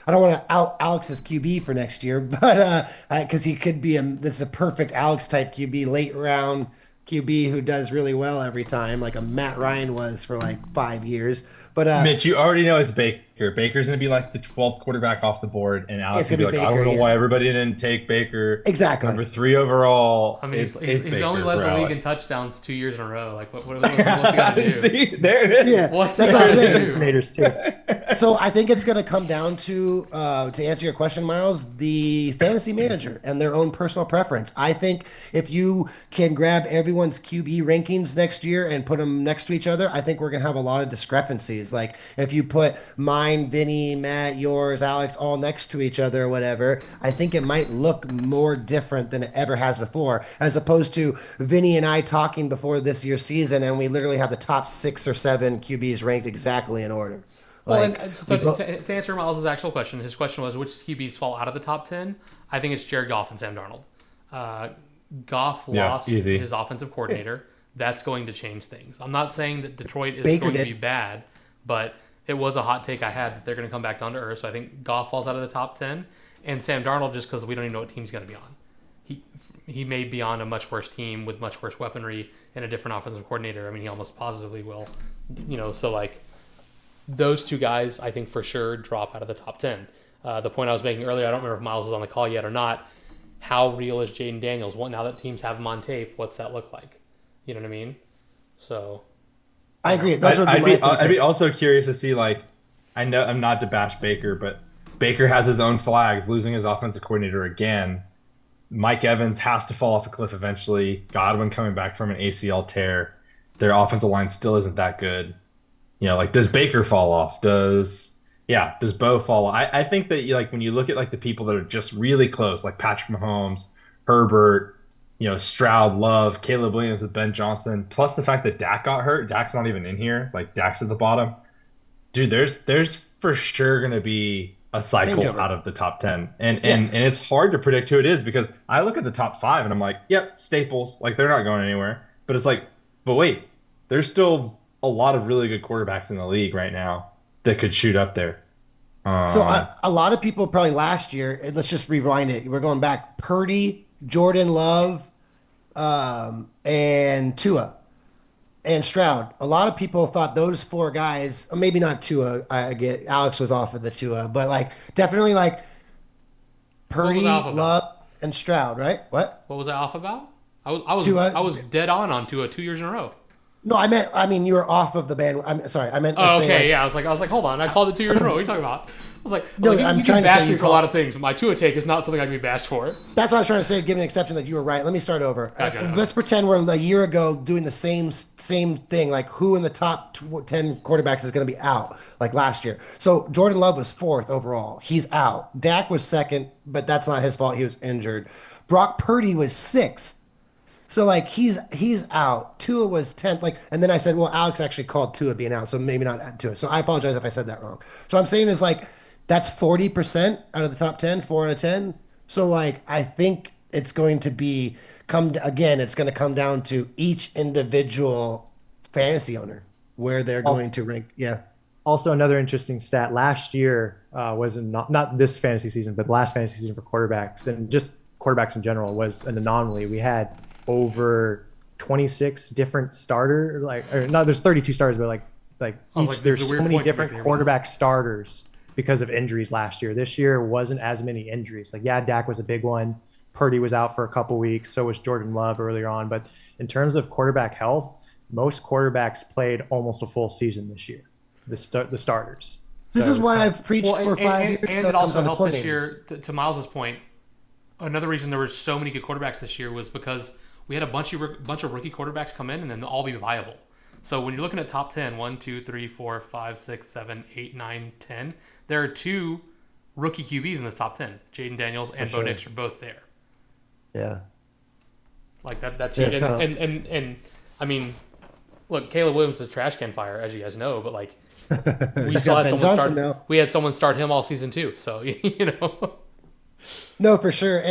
I don't want to out Alex's QB for next year, but because he could be this is a perfect Alex type QB, late round QB who does really well every time, like a Matt Ryan was for like 5 years. But Mitch, you already know it's Baker. Baker's going to be like the 12th quarterback off the board, and Alex It's will be gonna like, be I don't Baker, know why everybody didn't take Baker. Exactly. Number 3 overall. I mean, It's he's Baker only led for the league in Alex. touchdowns 2 years in a row. Like, what's he got to do? See, there it is. Yeah, What's that's he what I'm gotta saying. do? Coordinators too. So I think it's going to come down to answer your question, Miles, the fantasy manager and their own personal preference. I think if you can grab everyone's QB rankings next year and put them next to each other, I think we're going to have a lot of discrepancies. Like if you put mine, Vinny, Matt, yours, Alex, all next to each other or whatever, I think it might look more different than it ever has before, as opposed to Vinny and I talking before this year's season, and we literally have the top 6 or 7 QBs ranked exactly in order. Well, Like, and so to answer Miles' actual question, his question was which QBs fall out of the top 10. I think it's Jared Goff and Sam Darnold. Goff lost easy. his offensive coordinator. That's going to change things. I'm not saying that Detroit is Baker going to did. be bad, but it was a hot take I had that they're going to come back down to earth. So I think Goff falls out of the top 10, and Sam Darnold just because we don't even know what team he's going to be on. He may be on a much worse team with much worse weaponry and a different offensive coordinator. I mean, he almost positively will. So like those two guys, I think for sure drop out of the top 10. The point I was making earlier, I don't remember if Miles was on the call yet or not. How real is Jaden Daniels? Now that teams have him on tape, what's that look like? You know what I mean? So I agree. Those would be I'd my be, I'd be pick. also curious to see, like, I know I'm not to bash Baker, but Baker has his own flags, losing his offensive coordinator again. Mike Evans has to fall off a cliff eventually. Godwin coming back from an ACL tear. Their offensive line still isn't that good. Like, does Baker fall off? Does Bo fall off? I think that, like, when you look at, like, the people that are just really close, like Patrick Mahomes, Herbert, Stroud, Love, Caleb Williams with Ben Johnson, plus the fact that Dak got hurt. Dak's not even in here. Like, Dak's at the bottom. Dude, there's for sure going to be a cycle Changeover. out of the top 10. And it's hard to predict who it is because I look at the top 5 and I'm like, yep, staples. Like, they're not going anywhere. But it's like, but wait, there's still a lot of really good quarterbacks in the league right now that could shoot up there. So a lot of people probably last year, let's just rewind it. We're going back. Purdy, Jordan Love, and Tua and Stroud. A lot of people thought those 4 guys, maybe not Tua. I get Alex was off of the Tua, but like definitely like Purdy, off about? Love, and Stroud, right? What? what was I off about? I was Tua- I was dead on Tua 2 years in a row. No, I mean you were off of the band. I'm sorry. I meant to Oh, say, okay, like, yeah. I was like, hold on. I called it 2 years in a row. What are you talking about? I was like, No, you I'm can trying to bash say me you for a lot called- of things, but my Tua take is not something I can be bashed for. That's what I was trying to say. Give an exception that you were right. Let me start over. Gotcha. Let's pretend we're a year ago doing the same thing. Like who in the top 10 quarterbacks is going to be out? Like last year. So Jordan Love was 4th overall. He's out. Dak was 2nd, but that's not his fault. He was injured. Brock Purdy was 6th. So like he's out. Tua was 10th. Like, and then I said, well, Alex actually called Tua being out, so maybe not Tua. So I apologize if I said that wrong. So I'm saying is like That's 40% out of the top 10, 4 out of 10. So like I think it's going to be again, it's going to come down to each individual fantasy owner where they're going to rank. Yeah. Also, another interesting stat last year was not this fantasy season, but the last fantasy season for quarterbacks and just quarterbacks in general was an anomaly. We had over 26 different starter, or no, there's 32 starters, but there's so many different quarterback starters because of injuries last year. This year wasn't as many injuries. Like, yeah, Dak was a big one. Purdy was out for a couple weeks. So was Jordan Love earlier on. But in terms of quarterback health, most quarterbacks played almost a full season this year. The starters. This is why I've preached for 5 years. And it also helped this year, to Miles's point, another reason there were so many good quarterbacks this year was because we had a bunch of rookie quarterbacks come in and then they'll all be viable. So when you're looking at top 10, 1, 2, 3, 4, 5, 6, 7, 8, 9, 10, there are 2 rookie QBs in this top 10. Jaden Daniels and Bo Nix are both there. Yeah. Like that's huge. And I mean, look, Caleb Williams is a trash can fire, as you guys know, but like we still had someone start. Now. We had someone start him all season too. So No, for sure.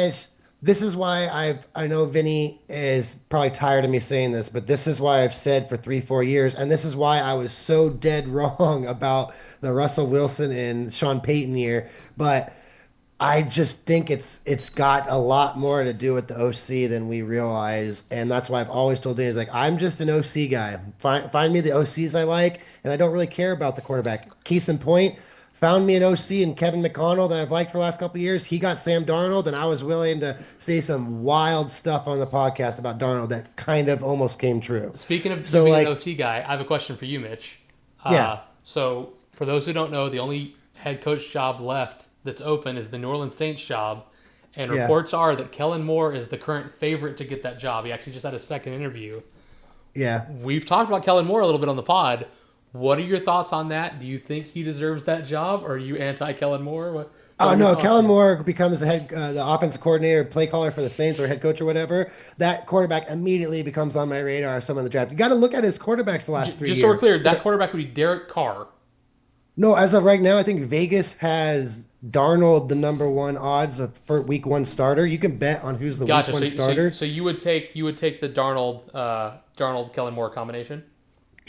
This is why I know Vinny is probably tired of me saying this, but this is why I've said for 3-4 years, and this is why I was so dead wrong about the Russell Wilson and Sean Payton year. But I just think it's got a lot more to do with the OC than we realize, and that's why I've always told Vinny, like, I'm just an OC guy. Find me the OCs I like, and I don't really care about the quarterback. Case in point. Found me an OC and Kevin McConnell that I've liked for the last couple of years. He got Sam Darnold, and I was willing to say some wild stuff on the podcast about Darnold that kind of almost came true. Speaking of being an OC guy, I have a question for you, Mitch. Yeah. So for those who don't know, the only head coach job left that's open is the New Orleans Saints job, and reports are that Kellen Moore is the current favorite to get that job. He actually just had a second interview. Yeah. We've talked about Kellen Moore a little bit on the pod. What are your thoughts on that? Do you think he deserves that job, or are you anti-Kellen Moore? Oh no, Kellen Moore becomes the offensive coordinator, play caller for the Saints, or head coach or whatever. That quarterback immediately becomes on my radar. Some of the draft. You got to look at his quarterbacks the last 3 years. Just so we're clear, that quarterback would be Derek Carr. No, as of right now, I think Vegas has Darnold the number 1 odds for week 1 starter. You can bet on who's the week 1 starter. So you would take the Darnold Kellen Moore combination.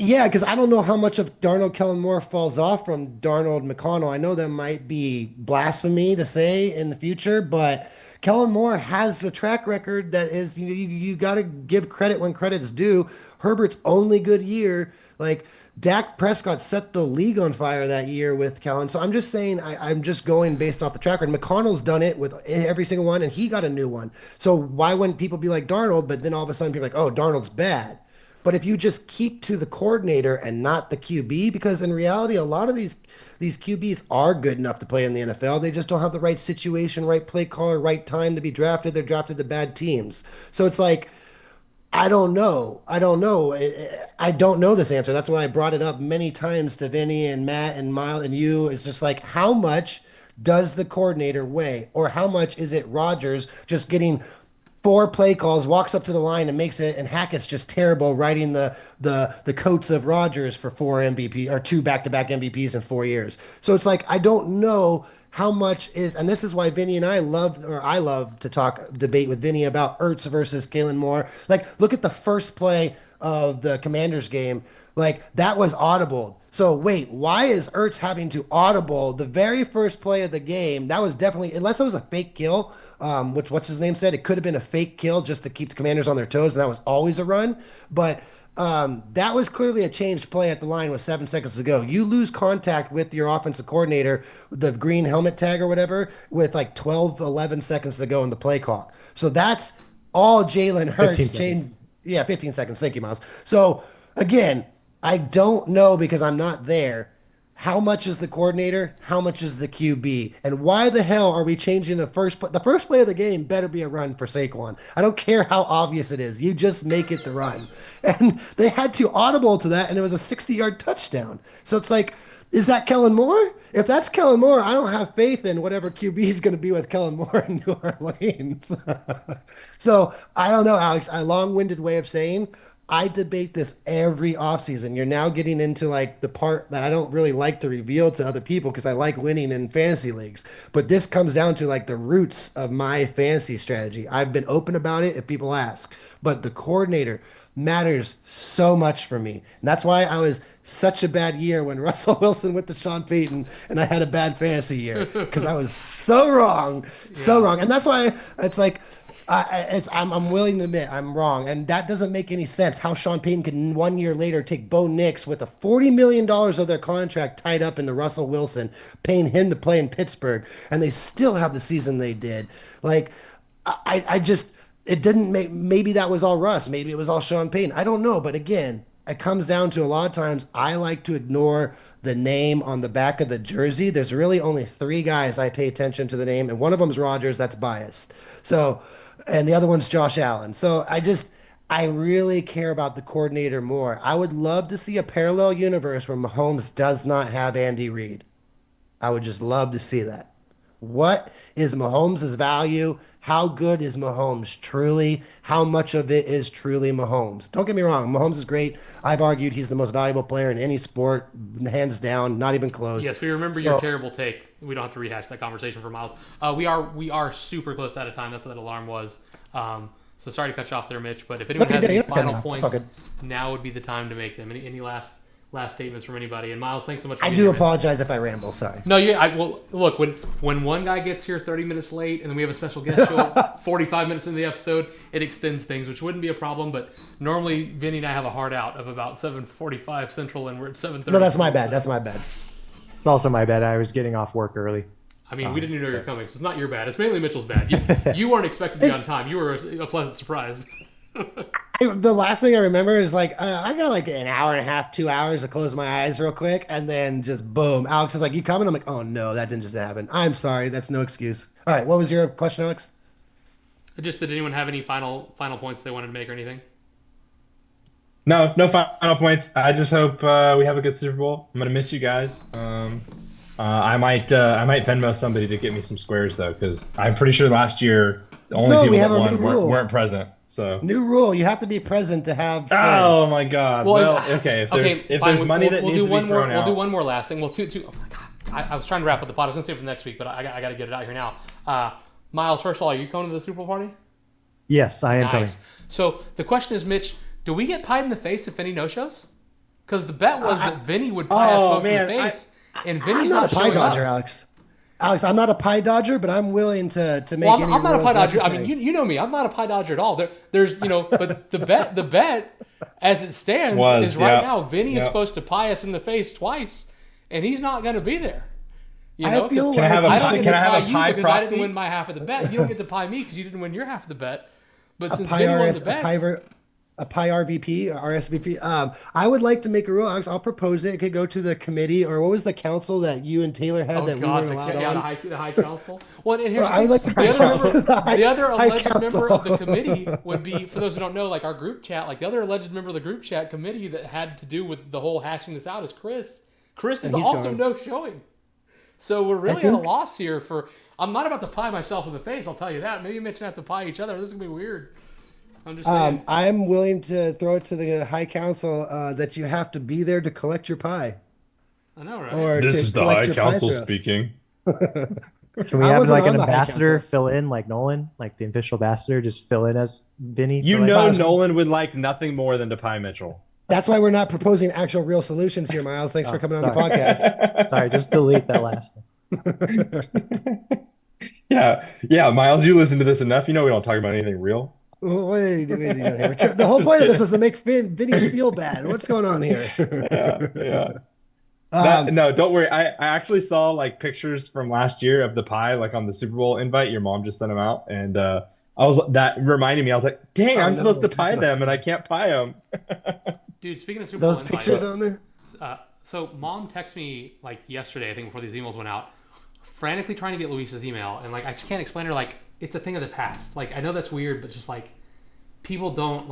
Yeah, because I don't know how much of Darnold Kellen Moore falls off from Darnold McConnell. I know that might be blasphemy to say in the future, but Kellen Moore has a track record that is, you got to give credit when credit's due. Herbert's only good year, like Dak Prescott set the league on fire that year with Kellen. So I'm just saying, I'm just going based off the track record. McConnell's done it with every single one, and he got a new one. So why wouldn't people be like Darnold, but then all of a sudden people are like, oh, Darnold's bad. But if you just keep to the coordinator and not the QB, because in reality, a lot of these QBs are good enough to play in the NFL. They just don't have the right situation, right play caller, right time to be drafted. They're drafted to bad teams. So it's like, I don't know. I don't know this answer. That's why I brought it up many times to Vinny and Matt and Miles and you. It's just like, how much does the coordinator weigh? Or how much is it Rodgers just getting 4 play calls, walks up to the line and makes it, and Hackett's just terrible riding the coats of Rodgers for 4 MVP or 2 back-to-back MVPs in 4 years. So it's like, I don't know how much is, and this is why Vinny and I love to debate with Vinny about Ertz versus Kalen Moore. Like, look at the first play of the Commanders game. Like, that was audible. So wait, why is Ertz having to audible the very first play of the game? That was definitely, unless it was a fake kill, which what's his name said, it could have been a fake kill just to keep the Commanders on their toes, and that was always a run. But that was clearly a changed play at the line with 7 seconds to go. You lose contact with your offensive coordinator, the green helmet tag or whatever, with like 12, 11 seconds to go in the play clock. So that's all Jalen Hurts changed. Yeah, 15 seconds. Thank you, Miles. So again, I don't know because I'm not there. How much is the coordinator? How much is the QB? And why the hell are we changing the first play? The first play of the game better be a run for Saquon. I don't care how obvious it is. You just make it the run. And they had to audible to that, and it was a 60-yard touchdown. So it's like, is that Kellen Moore? If that's Kellen Moore, I don't have faith in whatever QB is going to be with Kellen Moore in New Orleans. So I don't know, Alex. A long-winded way of saying I debate this every offseason. You're now getting into like the part that I don't really like to reveal to other people because I like winning in fantasy leagues. But this comes down to like the roots of my fantasy strategy. I've been open about it if people ask. But the coordinator matters so much for me. And that's why I was such a bad year when Russell Wilson went to Sean Payton and I had a bad fantasy year because I was so wrong, so wrong. And that's why it's like, I'm willing to admit I'm wrong, and that doesn't make any sense. How Sean Payton can 1 year later take Bo Nix with a $40 million of their contract tied up into Russell Wilson, paying him to play in Pittsburgh, and they still have the season they did. Like, I just it didn't make. Maybe that was all Russ. Maybe it was all Sean Payton. I don't know. But again, it comes down to a lot of times I like to ignore the name on the back of the jersey. There's really only 3 guys I pay attention to the name, and one of them's Rodgers. That's biased. So. And the other one's Josh Allen. So I really care about the coordinator more. I would love to see a parallel universe where Mahomes does not have Andy Reid. I would just love to see that. What is Mahomes' value? How good is Mahomes truly? How much of it is truly Mahomes? Don't get me wrong. Mahomes is great. I've argued he's the most valuable player in any sport, hands down, not even close. Yes, we remember your terrible take. We don't have to rehash that conversation for Miles. We are super close to out of time. That's what that alarm was. So sorry to cut you off there, Mitch. But if anyone has any final points, now would be the time to make them. Any last statements from anybody? And Miles, thanks so much. I do apologize if I ramble. Sorry. No, well, look, when one guy gets here 30 minutes late, and then we have a special guest show up 45 minutes into the episode, it extends things, which wouldn't be a problem. But normally, Vinny and I have a hard out of about 7:45 Central, and we're at 7:30. No, that's my bad. That's my bad. It's also my bad. I was getting off work early. I mean, we didn't even know you were coming, so it's not your bad. It's mainly Mitchell's bad. You weren't expected to be on time. You were a pleasant surprise. The last thing I remember is like I got like an hour and a half, 2 hours to close my eyes real quick, and then just boom. Alex is like, "You coming?" I'm like, "Oh no, that didn't just happen. I'm sorry. That's no excuse." All right, what was your question, Alex? Just did anyone have any final points they wanted to make or anything? No final points. I just hope we have a good Super Bowl. I'm gonna miss you guys. I might Venmo somebody to get me some squares though, because I'm pretty sure last year the only people that won weren't present. So new rule: you have to be present to have squares. Oh my God! Well, okay. If there's money that needs to be thrown out, we'll do one more last thing. Well, two. Oh my God! I was trying to wrap up the pod. I was gonna save it for next week, but I got to get it out here now. Miles, first of all, are you coming to the Super Bowl party? Yes, I am coming. So the question is, Mitch, do we get pied in the face if Vinny no-shows? Because the bet was that Vinny would pie us both in the face. And Vinny's I'm not a pie dodger, up. Alex. I'm not a pie dodger, but I'm willing to make well, any I'm not a pie dodger. necessary. I mean, you know me. I'm not a pie dodger at all. There's but the bet as it stands is right now. Vinny is supposed to pie us in the face twice, and he's not going to be there. You know, I feel can I have a I don't get to pie you pie because proxy? I didn't win my half of the bet. You don't get to pie me because you didn't win your half of the bet. But since pie Vinny won RS, the bet, a pie RVP, RSVP. I would like to make a rule. I'll propose it. It could go to the committee, or what was the council that you and Taylor had that we weren't allowed on? The high council. Well, and here's I would like to the other alleged council. member of the committee would be, for those who don't know, like our group chat, like the other alleged member of the group chat committee that had to do with the whole hashing this out is Chris. Chris is also no showing. So we're really at a loss here I'm not about to pie myself in the face, I'll tell you that. Maybe Mitch and I have to pie each other. This is going to be weird. I'm just saying. I'm willing to throw it to the high council that you have to be there to collect your pie. I know, right? Or This to is the collect high your council pie throw. speaking. Can we I have wasn't like on an the high ambassador council. fill in, like Nolan, like the official ambassador, just fill in as Vinny? You for, like, know Miles- Nolan would like nothing more than to pie Mitchell. That's why we're not proposing actual real solutions here, Miles. Thanks for coming on the podcast. Sorry, just delete that last one. Yeah, Miles, you listen to this enough. You know we don't talk about anything real. Wait. The whole point of this was to make Vinny feel bad. What's going on here? No, don't worry. I actually saw like pictures from last year of the pie, like on the Super Bowl invite. Your mom just sent them out, and that reminded me. I was like, dang, I'm supposed to pie them, and I can't pie them. Dude, speaking of Super Bowl Those pictures on there? So mom texted me like yesterday, I think before these emails went out, frantically trying to get Luis's email, and like I just can't explain to her, like, it's a thing of the past. Like, I know that's weird, but just like people don't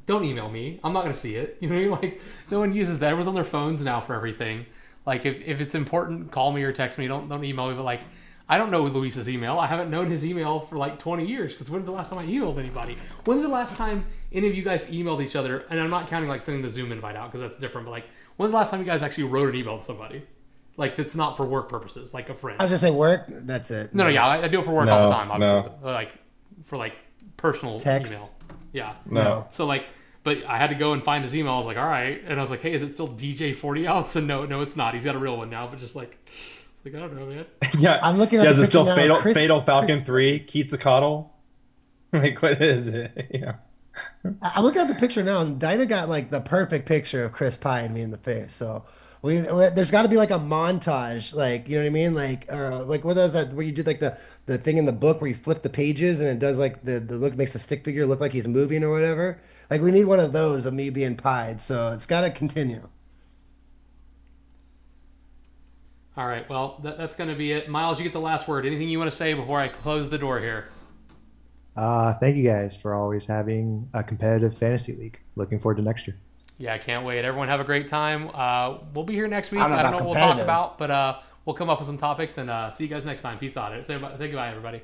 email me. I'm not gonna see it. You know what I mean? Like, no one uses that. Everyone's on their phones now for everything. Like, if it's important, call me or text me. Don't email me. But like, I don't know Luis's email. I haven't known his email for like 20 years. Because when's the last time I emailed anybody? When's the last time any of you guys emailed each other? And I'm not counting like sending the Zoom invite out because that's different. But like, when's the last time you guys actually wrote an email to somebody? Like that's not for work purposes, like a friend. I was just saying work. That's it. No, yeah, I do it for work all the time. Obviously, like for like personal text. Email. Yeah. No. So like, but I had to go and find his email. I was like, all right, and I was like, hey, is it still DJ 40 ounce? And no, it's not. He's got a real one now, but just like I don't know, man. Yeah, I'm looking at the is it picture still now. Fatal Falcon 3, Quetzalcoatl? Like, what is it? Yeah. I'm looking at the picture now, and Dinah got like the perfect picture of Chris Pie and me in the face. So there's got to be like a montage, like you know what I mean, like what those that where you do like the thing in the book where you flip the pages and it does like the look makes the stick figure look like he's moving or whatever. Like we need one of those of me being pied. So it's got to continue. All right, well that's going to be it. Miles, you get the last word. Anything you want to say before I close the door here? Thank you guys for always having a competitive fantasy league. Looking forward to next year. Yeah, I can't wait. Everyone have a great time. We'll be here next week. I don't know I don't know about what we'll talk competitive. about, but we'll come up with some topics and see you guys next time. Peace out. Say goodbye, everybody.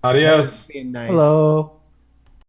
Adios. Being nice. Hello.